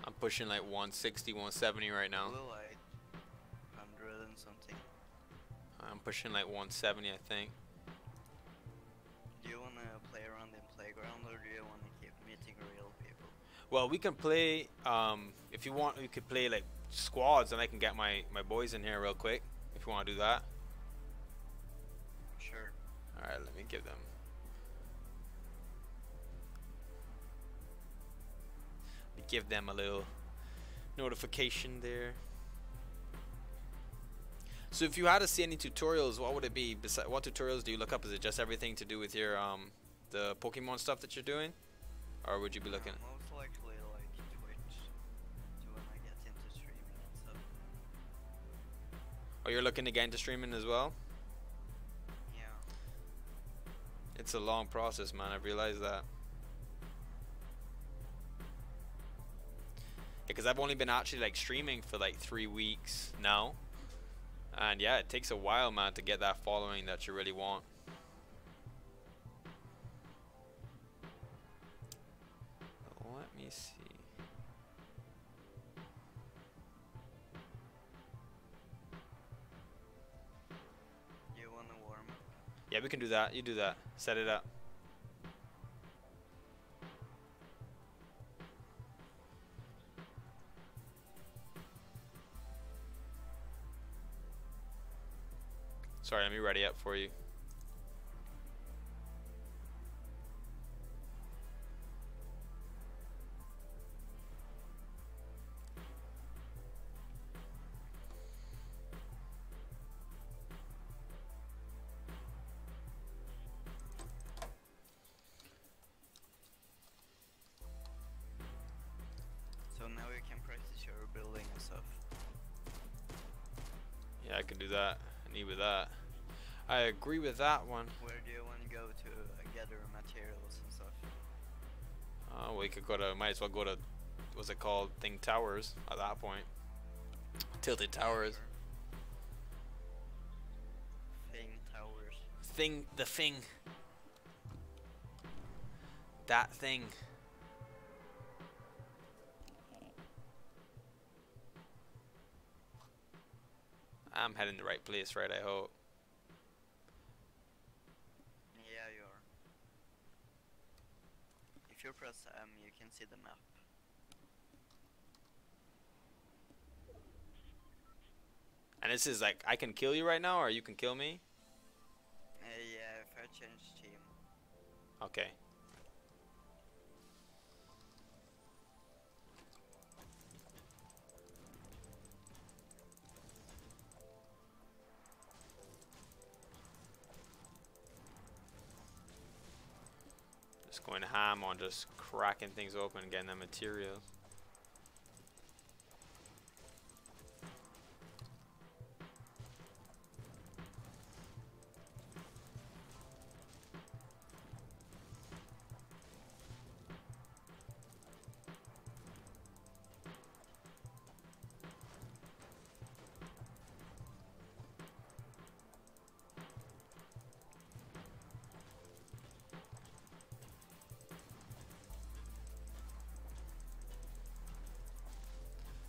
I'm pushing like 160, 170 right now. Blue light, 100 and something. I'm pushing like 170, I think. Do you wanna play around in playground, or do you wanna keep meeting real people? Well, we can play, if you want, we could play like squads, and I can get my boys in here real quick, if you want to do that. Sure. Alright, let me give them. Give them a little notification there. So if you had to see any tutorials, what would it be? What tutorials do you look up? Is it just everything to do with your the Pokemon stuff that you're doing, or would you be looking? Most likely like Twitch, to when I get into streaming and stuff. Or you're looking to get into streaming as well? Yeah. It's a long process, man. I realize that. Because I've only been actually like streaming for like 3 weeks now, and yeah, it takes a while, man, to get that following that you really want. Let me see. You wanna warm up? Yeah, we can do that. You do that. Set it up. Sorry, let me ready up for you. So now you can practice your building and stuff. Yeah, I can do that. I need with that. I agree with that one. Where do you want to go to gather materials and stuff? We could go to, might as well go to, what's it called? Thing Towers at that point. Tilted Towers. Thing Towers. The thing. That thing. I'm heading the right place, right? I hope. Yeah, you are. If you press M, you can see the map. And this is like, I can kill you right now, or you can kill me? Yeah, if I change team. Okay. Just going ham on just cracking things open and getting the materials.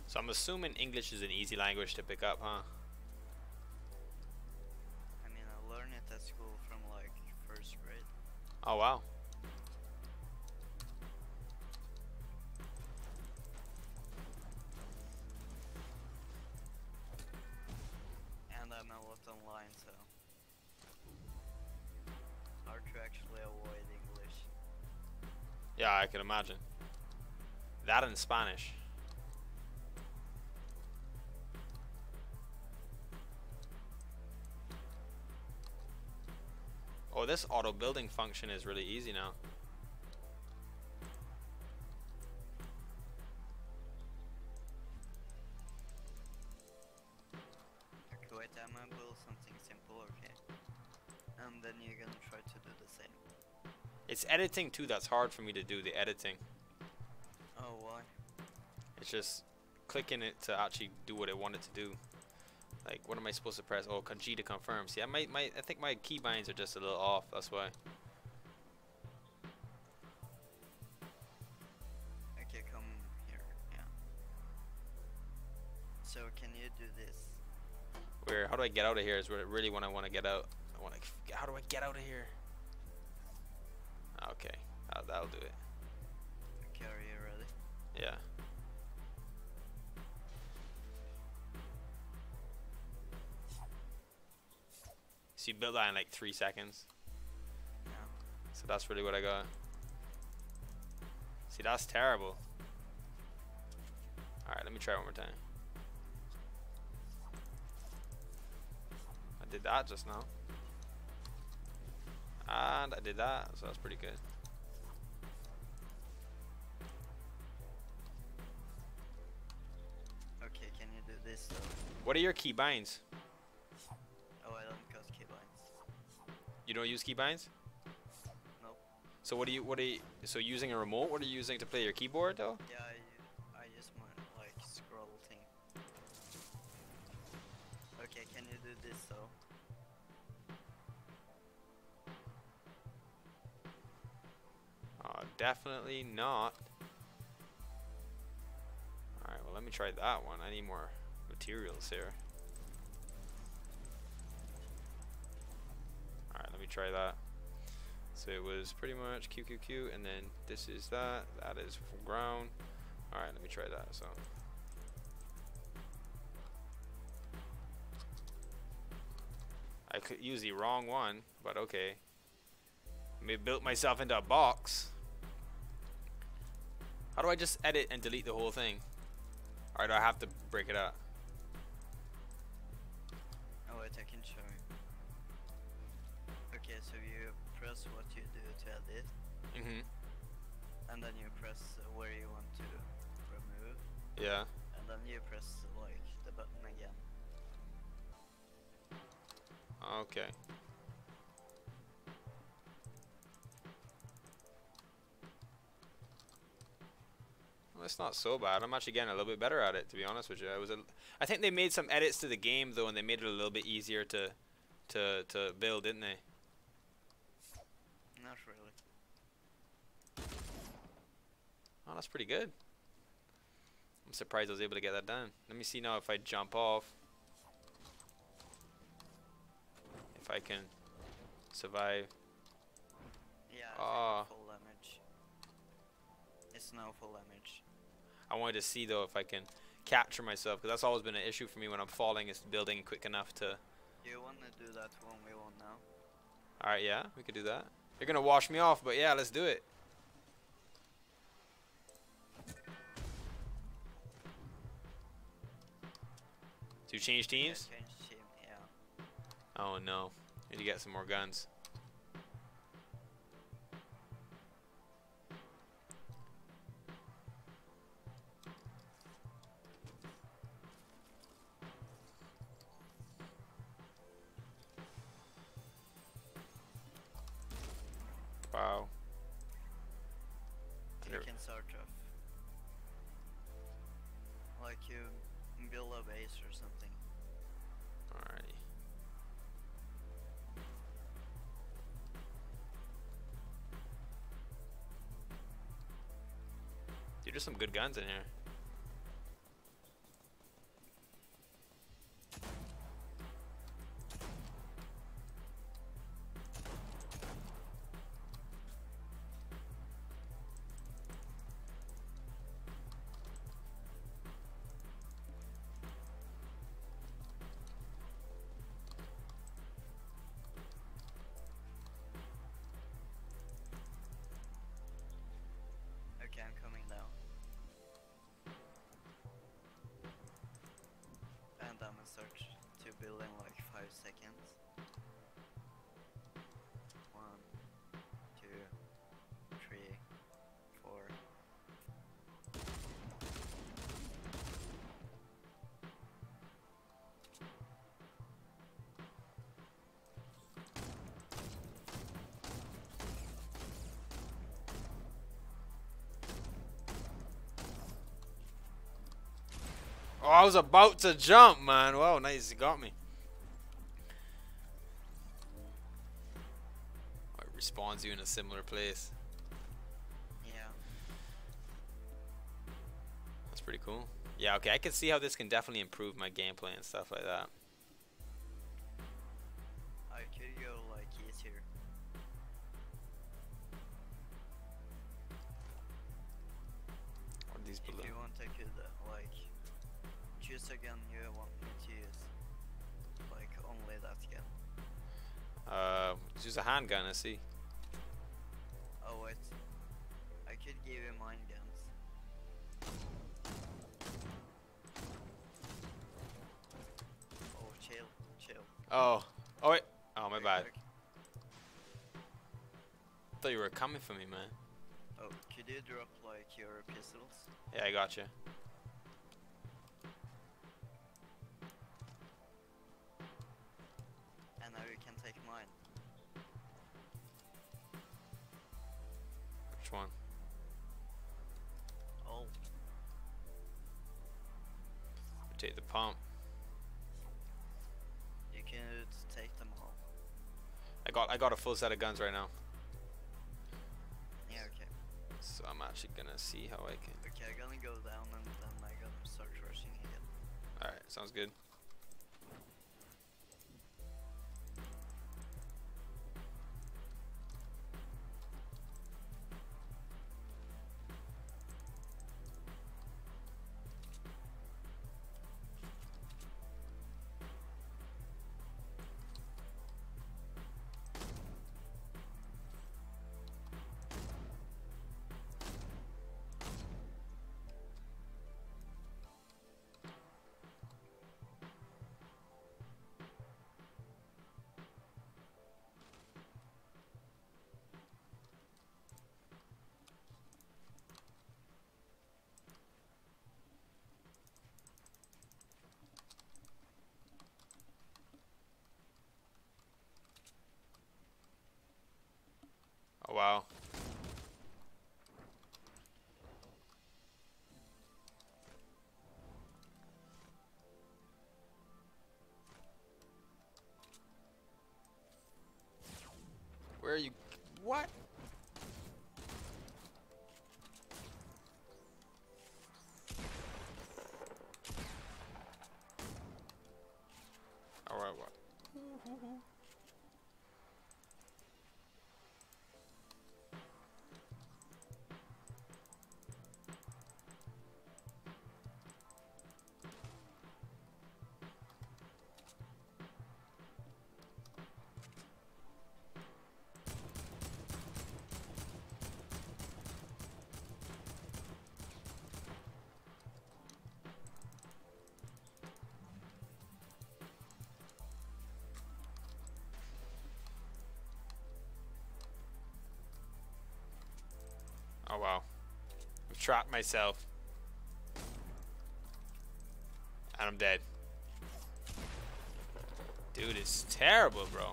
So I'm assuming English is an easy language to pick up, huh? I mean, I learned it at school from like first grade. Oh wow. And I'm a lot online, so it's hard to actually avoid English. Yeah, I can imagine. That in Spanish. Oh, this auto building function is really easy now. Okay, wait, I'm gonna build something simple, okay? And then you're gonna try to do the same. It's editing too that's hard for me to do, the editing. Oh, why? It's just clicking it to actually do what I want it to do. Like, what am I supposed to press? Oh, G to confirm. See, I think my keybinds are just a little off. That's why. Okay, come here, yeah. So, can you do this? Where? How do I get out of here? Is really when I want to get out. I want to. How do I get out of here? Okay, that'll do it. Okay, are you ready? Yeah. So you built that in like 3 seconds. Yeah. So that's really what I got. See, that's terrible. Alright, let me try one more time. I did that just now. And I did that, so that's pretty good. Okay, can you do this though? What are your keybinds? Oh, I don't got keybinds. You don't use keybinds? Nope. So what do you, so using a remote, what are you using to play your keyboard though? Yeah, I use my like scroll thing. Okay, can you do this though? Definitely not. Alright, well let me try that one. I need more materials here. Alright, let me try that. So it was pretty much QQQ, and then this is that. That is ground. Alright, let me try that. So I could use the wrong one, but okay. I built myself into a box. How do I just edit and delete the whole thing? Or do I have to break it up? Oh wait, I can show you. Okay, so you press what you do to edit, and then you press where you want to remove, Yeah. and then you press like the button again. Okay. Well, it's not so bad. I'm actually getting a little bit better at it, to be honest with you. I think they made some edits to the game though, and they made it a little bit easier to build, didn't they? Not really. Oh, that's pretty good. I'm surprised I was able to get that done. Let me see now if I jump off. If I can survive. Yeah, Ah. full damage. It's no full damage. I wanted to see though if I can capture myself, because that's always been an issue for me when I'm falling, is building quick enough to. Do you want to do that 1v1 now? Alright, yeah, we could do that. You're gonna wash me off, but yeah, let's do it. Do you change teams? Yeah, change team, yeah. Oh no, need to get some more guns. Wow. You can start off. Like you build a base or something. Alrighty. Dude, there's some good guns in here. gonna start to build in like 5 seconds. 1, 2, 3, 4. Oh, I was about to jump, man. Wow, nice. You got me. Oh, it respawns you in a similar place. Yeah. That's pretty cool. Yeah, okay. I can see how this can definitely improve my gameplay and stuff like that. I could go like easier. What are these If below? you want, I could like choose a gun you want me to use. Like only that gun. Use a handgun, I see. Oh wait, I could give you mine guns. Oh chill, chill. Oh. Oh, wait. Oh, my Quick, bad. quick. I thought you were coming for me, man. Oh, could you drop like your pistols? Yeah, I got you. And now you can take mine. Which one? Oh, Take the pump. you can take them all. I got a full set of guns right now. Yeah, okay. So I'm actually gonna see how I can. Okay, I'm gonna go down and then I'm gonna start rushing again. Alright, sounds good. Oh wow. Where are you? What? Alright, what? Oh wow. I've trapped myself. And I'm dead. Dude, it's terrible, bro.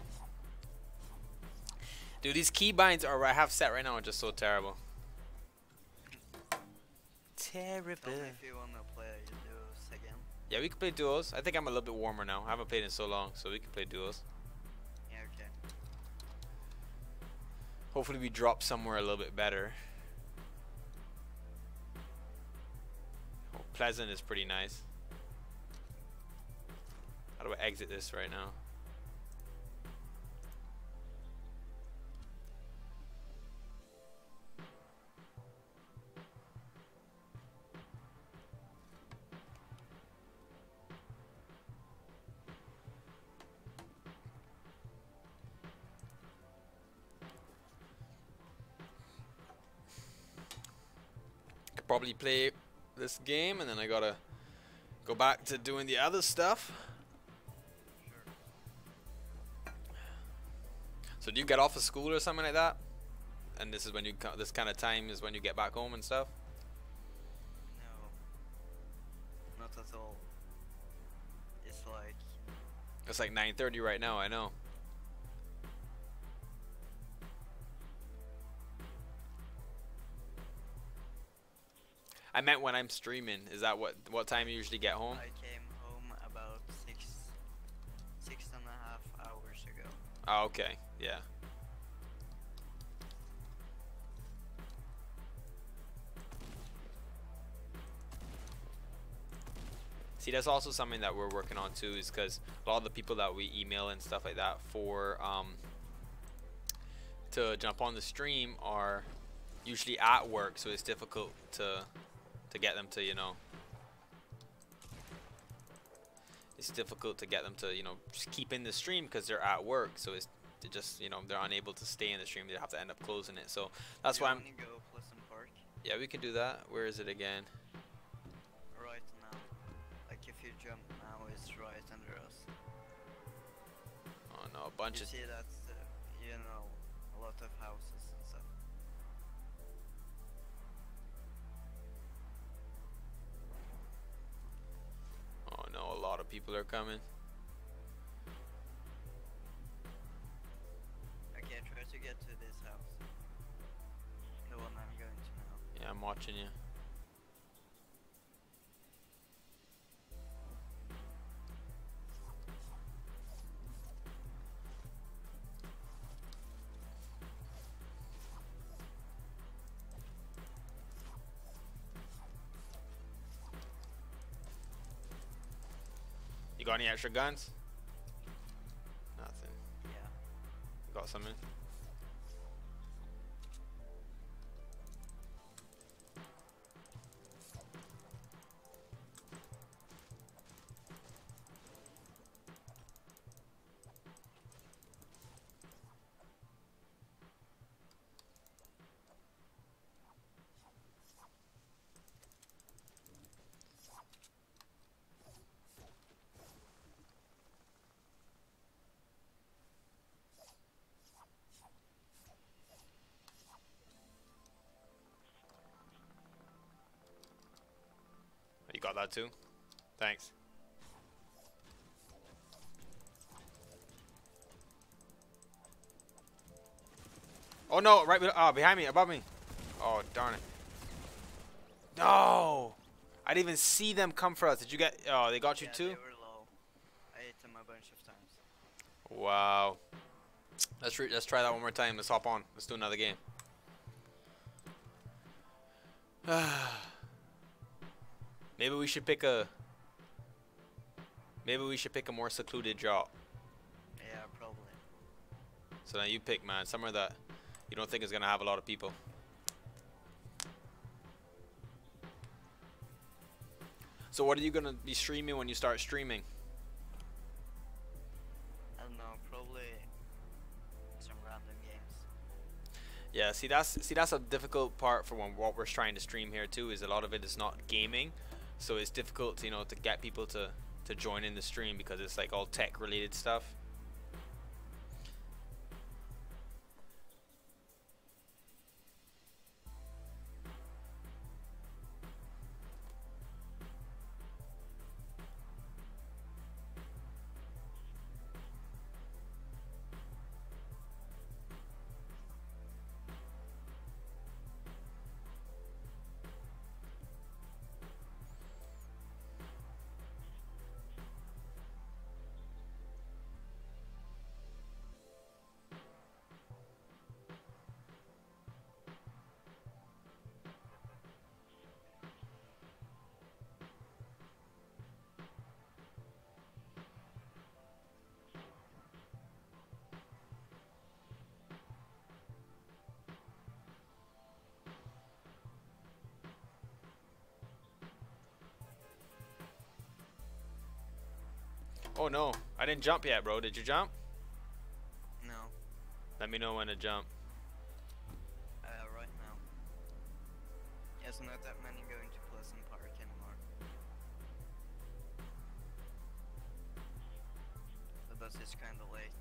Dude, these keybinds I have set right now are just so terrible. Terrible. Tell me if you wanna play duos again. Yeah, we can play duos. I think I'm a little bit warmer now. I haven't played in so long, so we can play duos. Yeah, okay. Hopefully we drop somewhere a little bit better. Oh, Pleasant is pretty nice. How do I exit this right now? Probably play this game and then I gotta go back to doing the other stuff. So do you get off of school or something like that? And this is when you this kind of time is when you get back home and stuff? No, not at all. It's like 9:30 right now, I know. I meant when I'm streaming. Is that what time you usually get home? I came home about 6.5 hours ago. Oh, okay. Yeah. See, that's also something that we're working on too, is because a lot of the people that we email and stuff like that for to jump on the stream are usually at work, so it's difficult to get them to, you know, it's difficult to get them to, you know, just keep in the stream because they're at work, so it's just, you know, they're unable to stay in the stream. They have to end up closing it. So that's why I'm. Go Pleasant Park Yeah, we can do that. Where is it again? right now. Like if you jump now, it's right under us. Oh no, a bunch You of. see that's you know, a lot of houses and stuff. Oh no, a lot of people are coming. Okay, try to get to this house. The one I'm going to now. Yeah, I'm watching you. You got any extra guns? Nothing. Yeah. You got something? You got that too? Thanks. Oh no, right behind me, above me. Oh darn it. No! I didn't even see them come for us. Did you get oh they got you Yeah, too? they were low. I hit them a bunch of times. Wow. Let's try that one more time. Let's hop on. Let's do another game. Maybe we should pick a more secluded job. Yeah, probably. So now you pick, man, somewhere that you don't think is gonna have a lot of people. So what are you gonna be streaming when you start streaming? I don't know, probably some random games. Yeah, see that's a difficult part for what we're trying to stream here too, is a lot of it is not gaming. So it's difficult, you know, to get people to join in the stream because it's like all tech related stuff. Oh no, I didn't jump yet, bro. Did you jump? No, Let me know when to jump. right now. There's not that many going to Pleasant Park anymore. The bus is kinda late.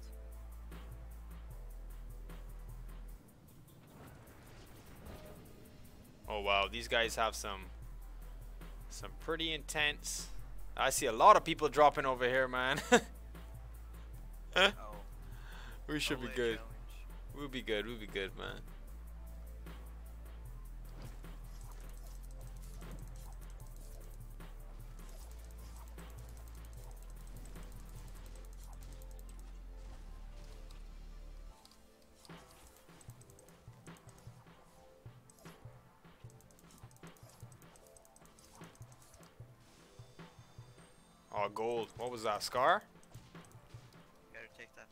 Oh wow, these guys have some pretty intense. I see a lot of people dropping over here, man. Oh, We should be only a good. challenge. We'll be good. We'll be good, man. Oh, gold. What was that? Scar? Gotta take that.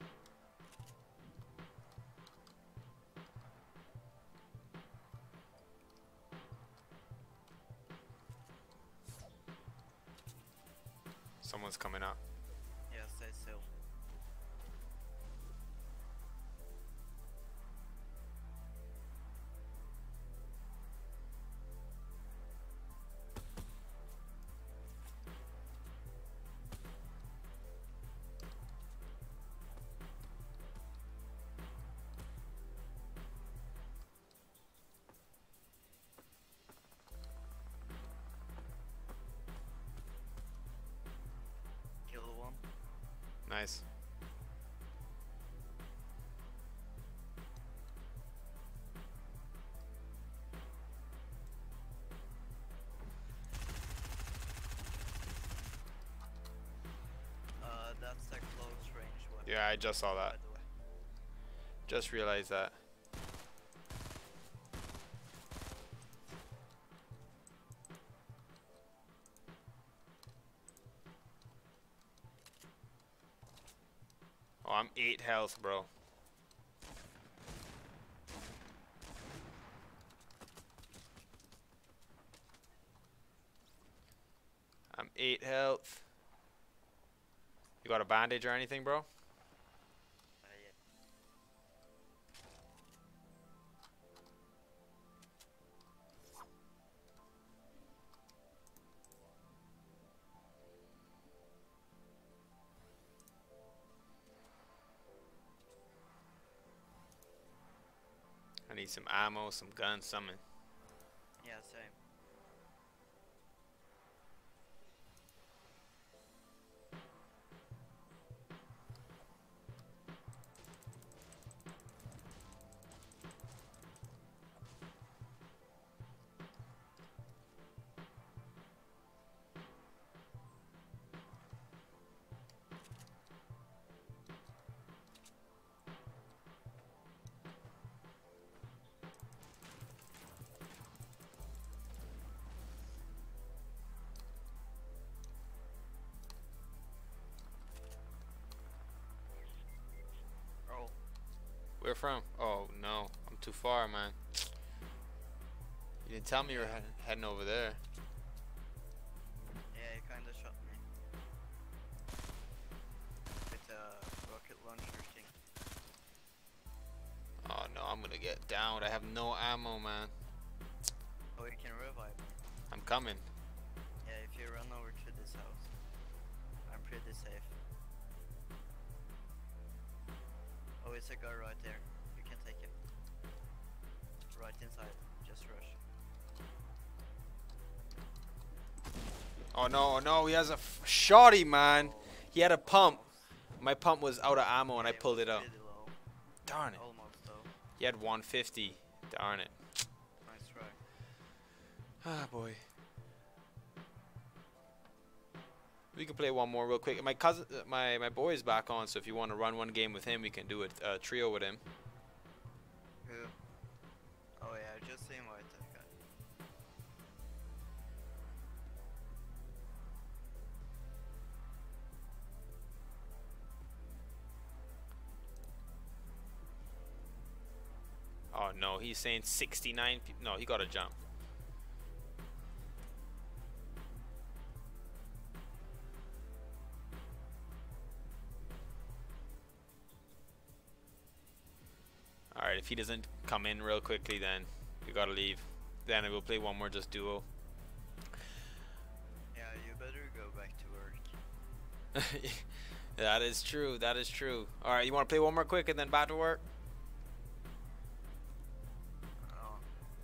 Someone's coming up. Yeah, stay still. Kill one. Nice. That's the close range one. Yeah, I just saw By that. the way. Just realized that. Oh, I'm 8 health, bro. I'm 8 health. You got a bandage or anything, bro? Yeah. I need some ammo, some guns, something. Yeah, same. Oh, Where from? Oh, no. I'm too far, man. You didn't tell me you were heading over there. yeah, he kinda shot me. With a rocket launcher thing. Oh, no. I'm gonna get downed. I have no ammo, man. Oh, you can revive me. I'm coming. Yeah, if you run over to this house. I'm pretty safe. Oh, it's a guy right there. You can take him. Right inside. Just rush. Oh, no. Oh, no. He has a shotty, man. He had a pump. My pump was out of ammo and I Yeah, it pulled was it out. pretty low. Darn it. Almost though. He had 150. Darn it. Nice try. Ah, boy. We can play one more real quick. My cousin, my boy is back on, so if you want to run one game with him, we can do a trio with him. Who? Oh yeah, I just invite that guy. Oh no, he's saying 69 people. No, he got to jump. Alright, if he doesn't come in real quickly, then we gotta leave. Then we'll play one more just duo. Yeah, you better go back to work. That is true, that is true. Alright, you want to play one more quick and then back to work? Oh,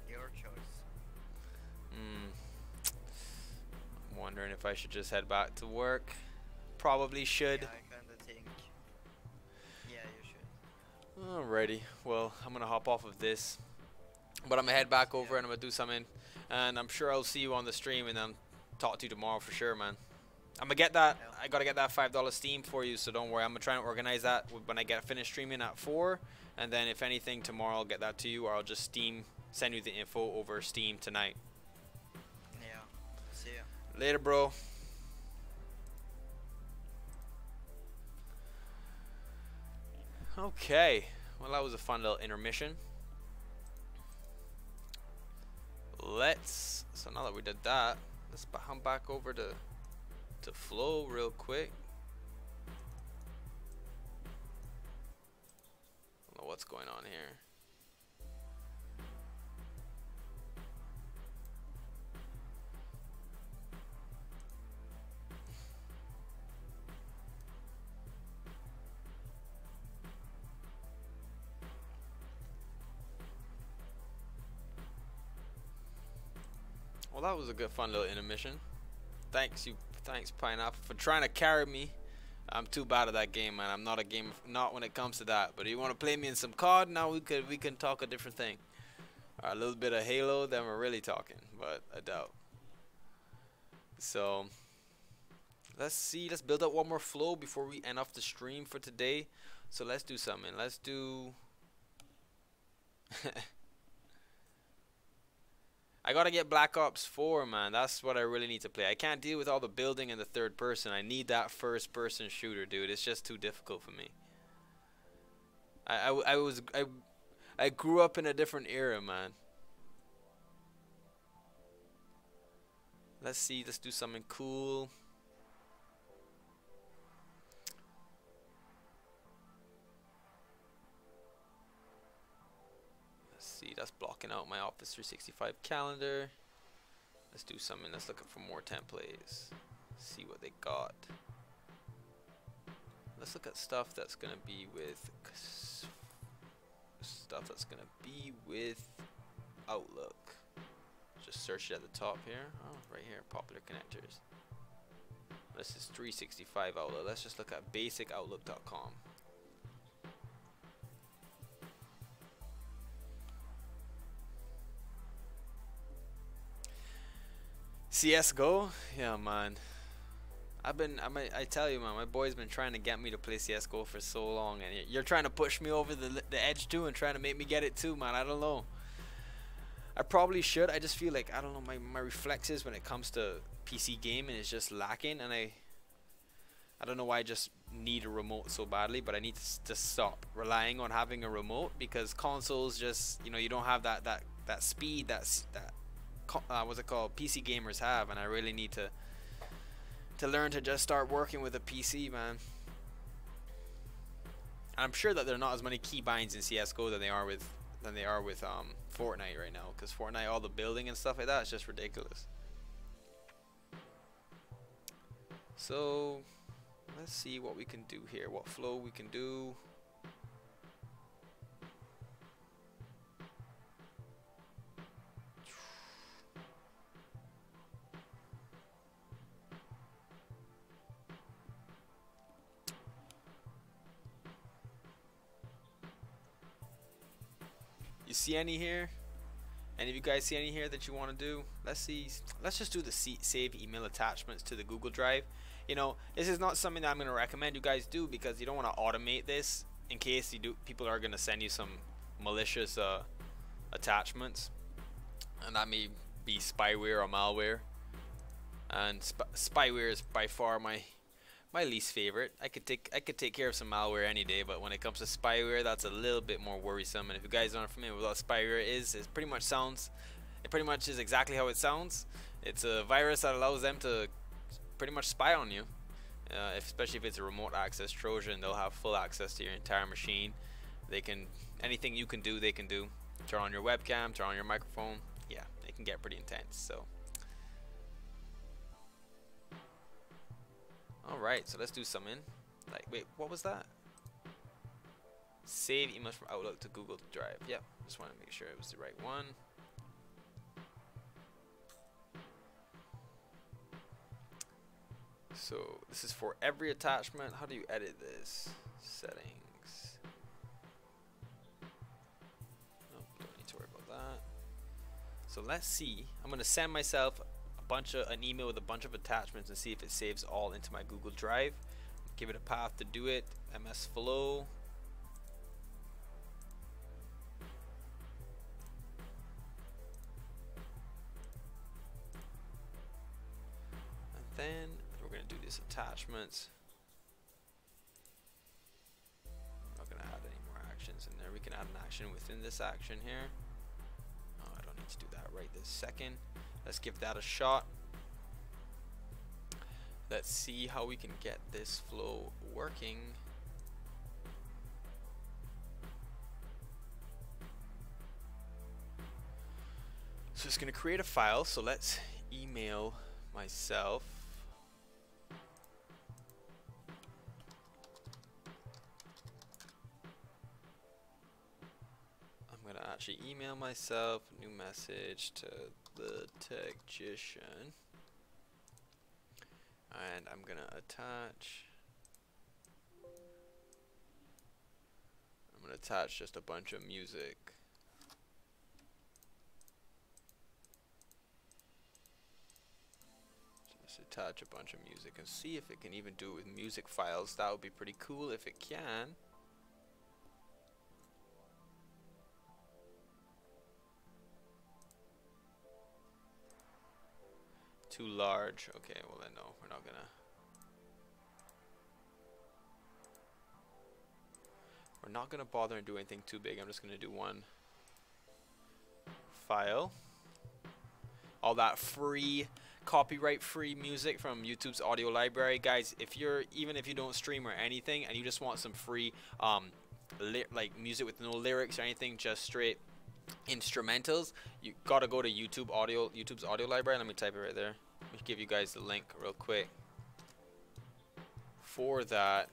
your choice. wondering if I should just head back to work. Probably should. Yeah, I kinda think. Yeah, you should. Alrighty, well, I'm gonna hop off of this, but I'm gonna head back over and I'm gonna do something, and I'm sure I'll see you on the stream and then talk to you tomorrow for sure, man. I'm gonna get that. Yeah. I gotta get that $5 Steam for you, so don't worry. I'm gonna try and organize that when I get finished streaming at 4, and then if anything tomorrow I'll get that to you, or I'll just send you the info over Steam tonight. Yeah. See ya. Later, bro. Okay, well, that was a fun little intermission. So now that we did that, let's come back over to Flow real quick. I don't know what's going on here. Well, that was a good fun little intermission. Thanks Pineapple, for trying to carry me. I'm too bad at that game, man. I'm not not when it comes to that. But if you want to play me in some COD, now we can talk a different thing. A little bit of Halo, then we're really talking, but I doubt. So let's see, let's build up one more flow before we end off the stream for today. So let's do something. Let's do I gotta get Black Ops 4, man. That's what I really need to play. I can't deal with all the building in the third person. I need that first person shooter, dude. It's just too difficult for me. I grew up in a different era, man. Let's see, let's do something cool. See, that's blocking out my Office 365 calendar. Let's do something. Let's look for more templates. See what they got. Let's look at stuff that's gonna be with Outlook. Just search it at the top here. Oh, right here, popular connectors. This is 365 Outlook. Let's just look at basicoutlook.com. CSGO? Yeah, man. I tell you, man, my boy's been trying to get me to play CSGO for so long, and you're trying to push me over the edge too and trying to make me get it too, man. I don't know. I probably should. I just feel like, I don't know, my reflexes when it comes to PC gaming is just lacking, and I don't know why I just need a remote so badly, but I need to just stop relying on having a remote, because consoles just, you know, you don't have that speed that what's it called, PC gamers have, and I really need to learn to just start working with a PC, man. I'm sure that there are not as many keybinds in CS:GO than they are with Fortnite right now, because Fortnite, all the building and stuff like that, is just ridiculous. So let's see what we can do here, what flow we can do. You see any here? Any of you guys see any here that you want to do? Let's see. Let's just do the save email attachments to the Google Drive. You know, this is not something that I'm going to recommend you guys do, because you don't want to automate this in case you do. People are going to send you some malicious attachments, and that may be spyware or malware. And spyware is by far my least favorite. I could take care of some malware any day, but when it comes to spyware, that's a little bit more worrisome. And if you guys aren't familiar with what spyware is, it pretty much is exactly how it sounds. It's a virus that allows them to pretty much spy on you. Especially if it's a remote access Trojan, they'll have full access to your entire machine. They can, anything you can do, they can do. Turn on your webcam, turn on your microphone. Yeah, it can get pretty intense. So alright, so let's do something. Like, wait, what was that? Save emails from Outlook to Google Drive. Yep, just want to make sure it was the right one. So this is for every attachment. How do you edit this? Settings. Nope, don't need to worry about that. So let's see. I'm gonna send myself an email with a bunch of attachments and see if it saves all into my Google Drive. Give it a path to do it. MS Flow. And then we're gonna do these attachments. I'm not gonna add any more actions in there. We can add an action within this action here. Oh, I don't need to do that right this second. Let's give that a shot. Let's see how we can get this flow working. So it's going to create a file. So let's email myself. I'm going to actually email myself, new message to the Techgician. And I'm going to attach. I'm going to attach just a bunch of music. Just attach a bunch of music and see if it can even do it with music files. That would be pretty cool if it can. Too large. Okay, well then no, we're not gonna. We're not gonna bother and do anything too big. I'm just gonna do one file. All that free, copyright-free music from YouTube's audio library, guys. Even if you don't stream or anything, and you just want some free, like music with no lyrics or anything, just straight instrumentals, you gotta go to YouTube's audio library. Let me type it right there. Let me give you guys the link real quick. For that,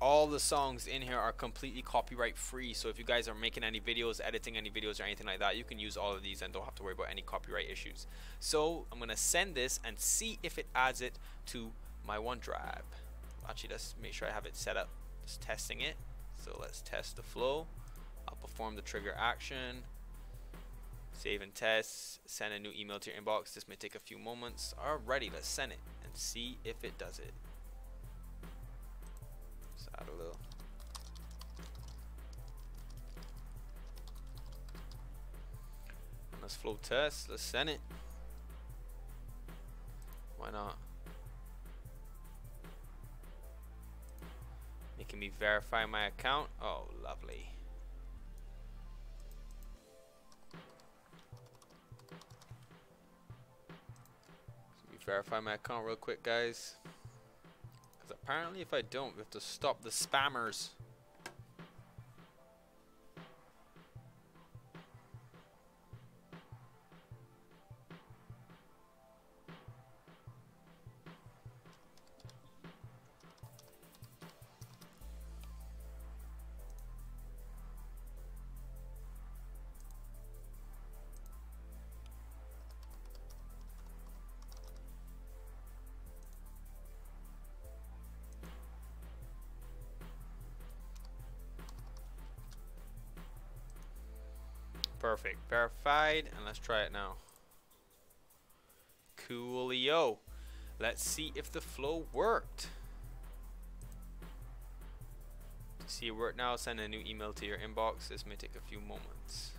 all the songs in here are completely copyright free, so if you guys are making any videos, editing any videos or anything like that, you can use all of these and don't have to worry about any copyright issues. So I'm gonna send this and see if it adds it to my OneDrive. Actually, let's make sure I have it set up. Just testing it. So let's test the flow. I'll perform the trigger action, save and test, send a new email to your inbox. This may take a few moments. Alrighty, let's send it and see if it does it. Let's add a little. MS Flow test, let's send it. Why not? Making me verify my account. Oh, lovely. Verify my account real quick, guys, because apparently if I don't, we have to stop the spammers. Perfect, verified, and let's try it now. Coolio. Let's see if the flow worked. To see it work now, send a new email to your inbox. This may take a few moments.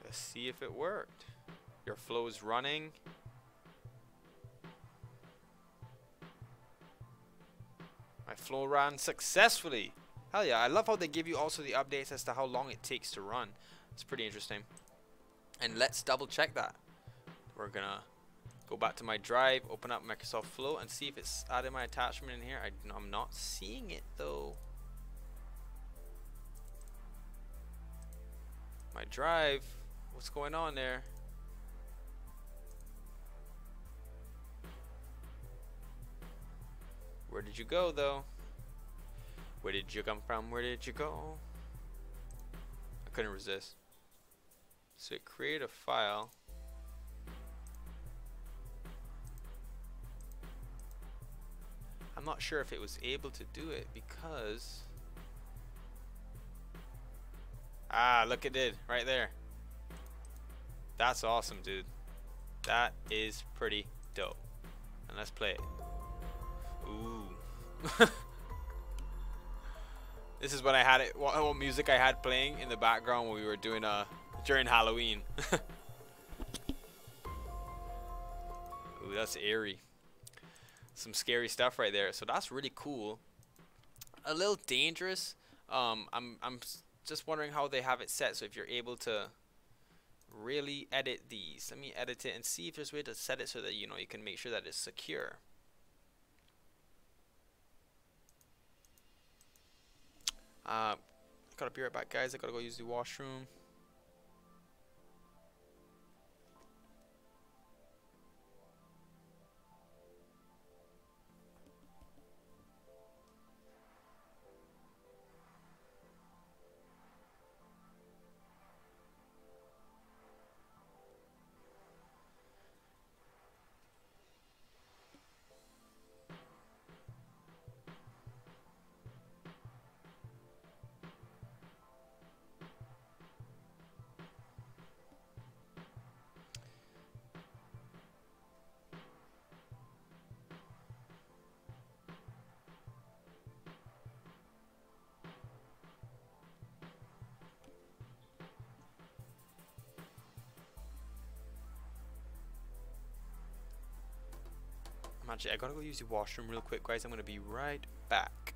Let's see if it worked. Your flow is running. My flow ran successfully. Hell yeah, I love how they give you also the updates as to how long it takes to run. It's pretty interesting. And let's double check that. We're gonna go back to my drive, open up Microsoft Flow, and see if it's added my attachment in here. I'm not seeing it though. My drive, what's going on there? Where did you go though? Where did you come from? Where did you go? I couldn't resist. So create a file. I'm not sure if it was able to do it because look, it did right there. That's awesome, dude. That is pretty dope. And let's play it. Ooh. This is what I had what music I had playing in the background when we were doing during Halloween. Ooh, that's eerie. Some scary stuff right there. So that's really cool. A little dangerous. I'm just wondering how they have it set. So if you're able to really edit these, let me edit it and see if there's a way to set it so that you can make sure that it's secure. Gotta be right back, guys. I gotta go use the washroom. I gotta go use the washroom real quick, guys. I'm gonna be right back.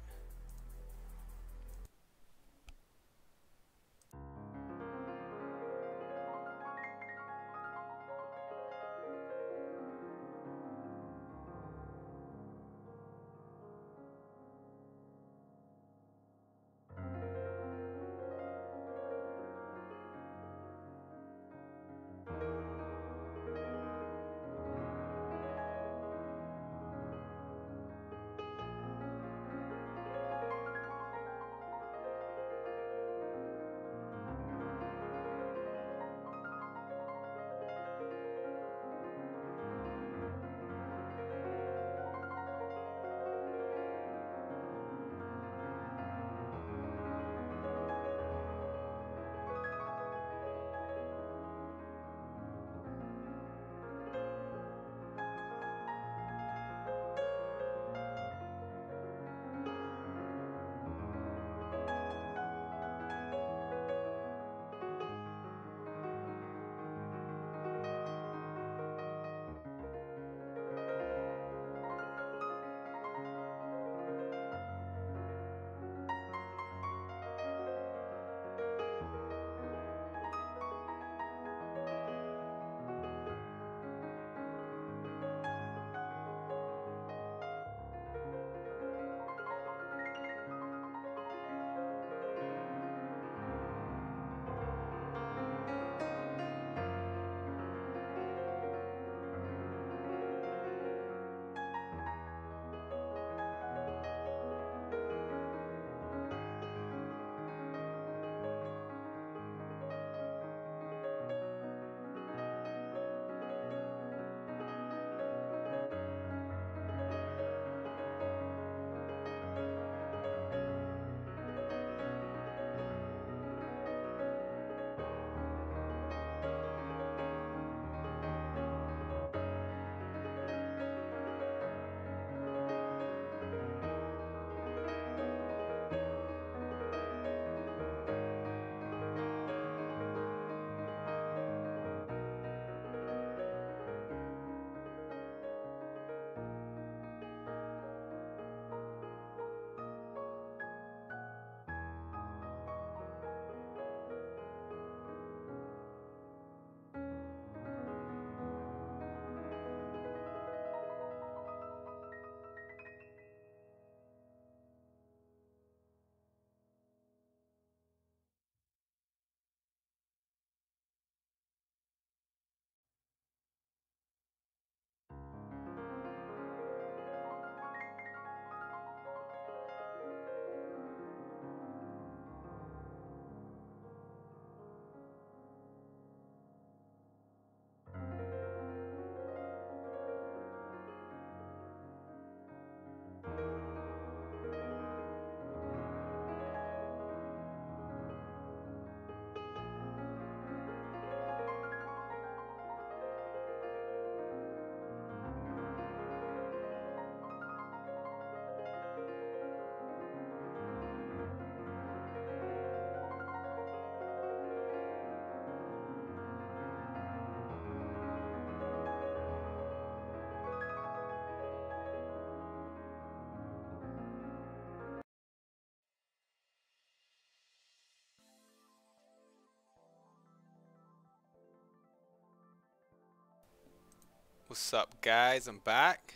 What's up, guys? I'm back.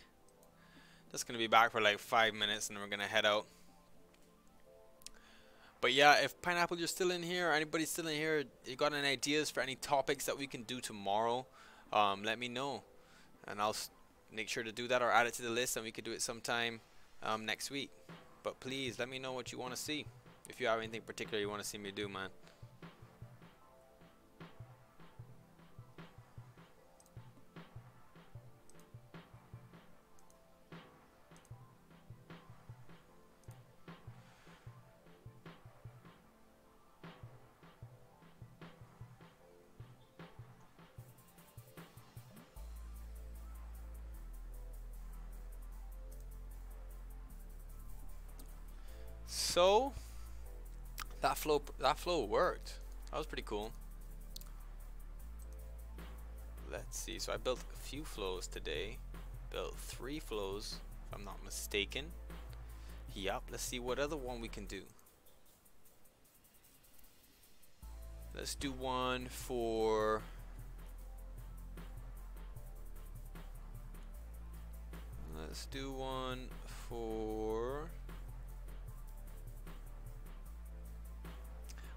Just gonna be back for like 5 minutes and then we're gonna head out. But yeah, if Pineapple, you're still in here, or anybody's still in here, you got any ideas for any topics that we can do tomorrow, let me know. And I'll make sure to do that or add it to the list, and we could do it sometime next week. But please, let me know what you want to see. If you have anything particular you want to see me do, man. So that flow worked. That was pretty cool. Let's see. So I built a few flows today. Built 3 flows, if I'm not mistaken. Yup. Let's see what other one we can do. Let's do one for. Let's do one for.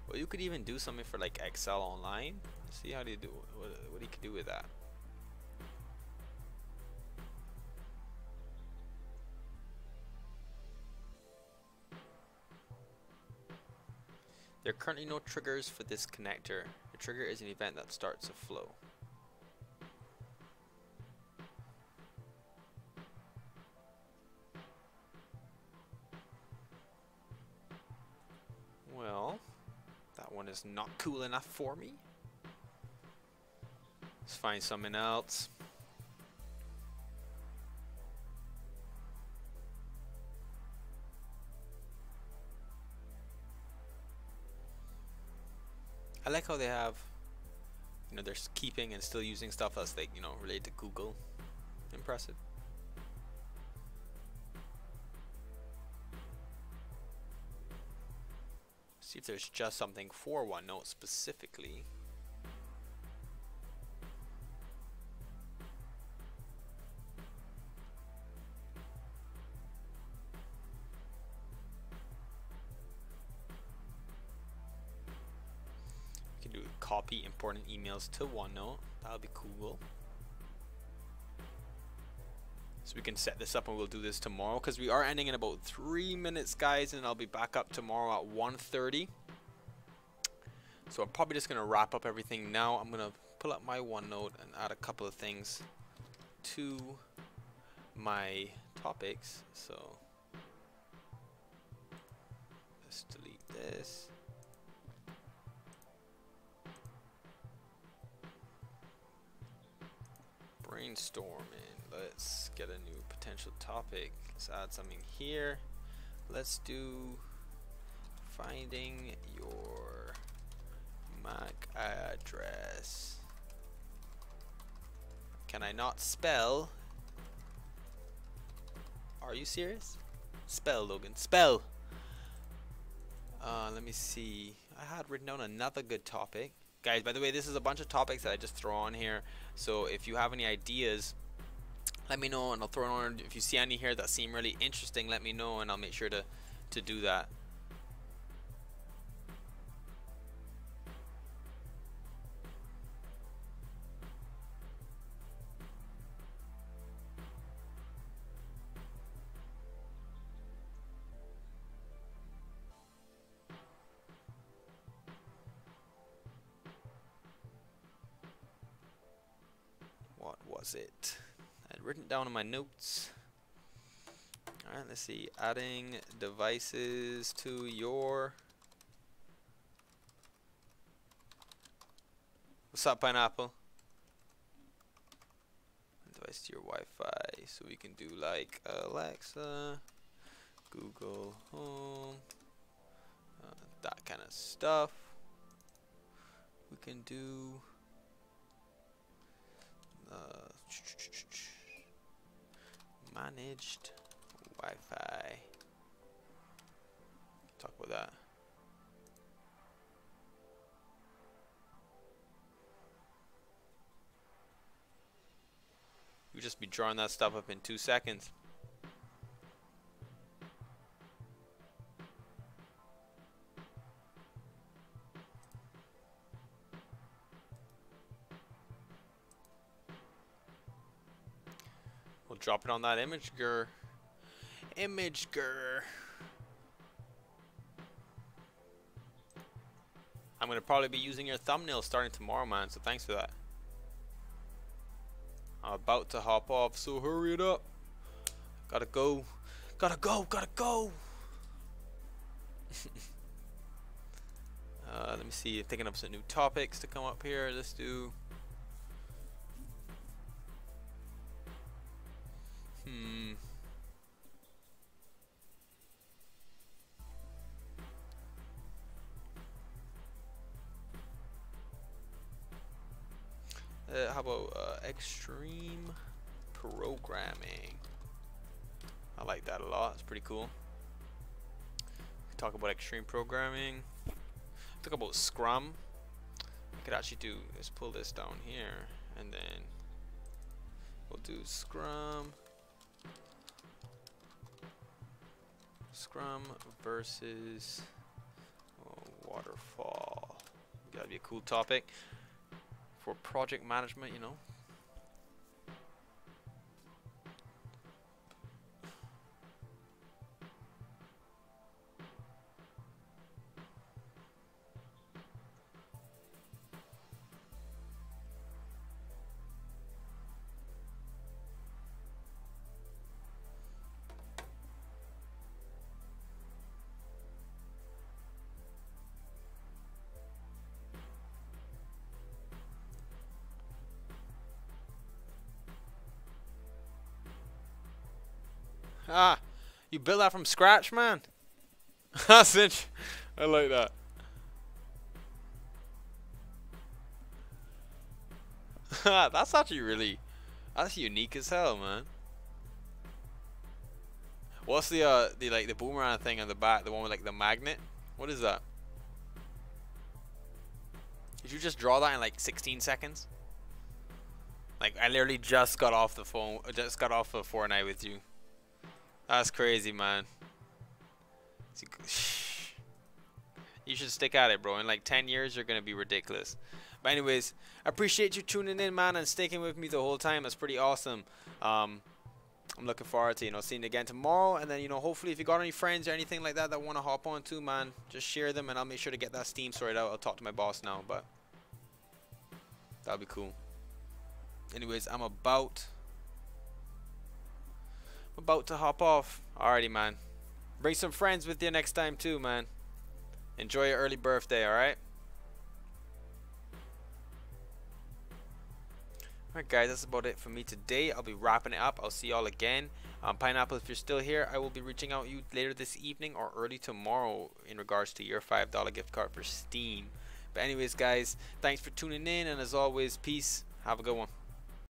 Well, you could even do something for like Excel Online. See how do you do what you could do with that. There are currently no triggers for this connector. A trigger is an event that starts a flow. Well, that one is not cool enough for me. Let's find something else. I like how they have, you know, they're keeping and still using stuff that's like, you know, related to Google. Impressive. See if there's just something for OneNote specifically. We can do copy important emails to OneNote. That would be cool. So we can set this up and we'll do this tomorrow because we are ending in about 3 minutes, guys, and I'll be back up tomorrow at 1:30. So I'm probably just gonna wrap up everything now. I'm gonna pull up my OneNote and add a couple of things to my topics. So let's delete this. Brainstorming. Let's get a new potential topic. Let's add something here. Let's do finding your MAC address. Can I not spell? Are you serious? Spell, Logan. Spell. Let me see. I had written down another good topic. Guys, by the way, this is a bunch of topics that I just throw on here. So if you have any ideas, let me know and I'll throw it on. If you see any here that seem really interesting, let me know and I'll make sure to do that. What was it? I'd written down in my notes. Alright, let's see. Adding devices to your. What's up, Pineapple? Device to your Wi-Fi. So we can do like Alexa, Google Home, that kind of stuff. We can do. Managed Wi-Fi. Talk about that. could just be drawing that stuff up in 2 seconds. We'll drop it on that imager. I'm gonna probably be using your thumbnail starting tomorrow, man, so thanks for that. I'm about to hop off, so hurry it up. Gotta go. Let me see, thinking of some new topics to come up here. Let's do how about extreme programming? I like that a lot. It's pretty cool. We talk about extreme programming. Talk about Scrum. I could actually do. Let's pull this down here, and then we'll do Scrum. Scrum versus waterfall. Gotta be a cool topic for project management, you know. Ah, you built that from scratch, man. That's it. I like that. That's actually that's unique as hell, man. What's the like the boomerang thing on the back, the one with like the magnet? What is that? Did you just draw that in like 16 seconds? Like I literally just got off the phone, just got off of Fortnite with you. That's crazy, man. You should stick at it, bro. In like 10 years, you're gonna be ridiculous. But anyways, I appreciate you tuning in, man, and sticking with me the whole time. That's pretty awesome. I'm looking forward to seeing you again tomorrow, and then hopefully if you got any friends or anything like that that want to hop on too, man, just share them, and I'll make sure to get that Steam sorted out. I'll talk to my boss now, but that'll be cool. Anyways, I'm about to hop off. Alrighty, man. Bring some friends with you next time too, man. Enjoy your early birthday, alright? Alright guys, that's about it for me today. I'll be wrapping it up. I'll see y'all again. Pineapple, if you're still here, I will be reaching out to you later this evening or early tomorrow in regards to your $5 gift card for Steam. But anyways guys, thanks for tuning in, and as always, peace. Have a good one.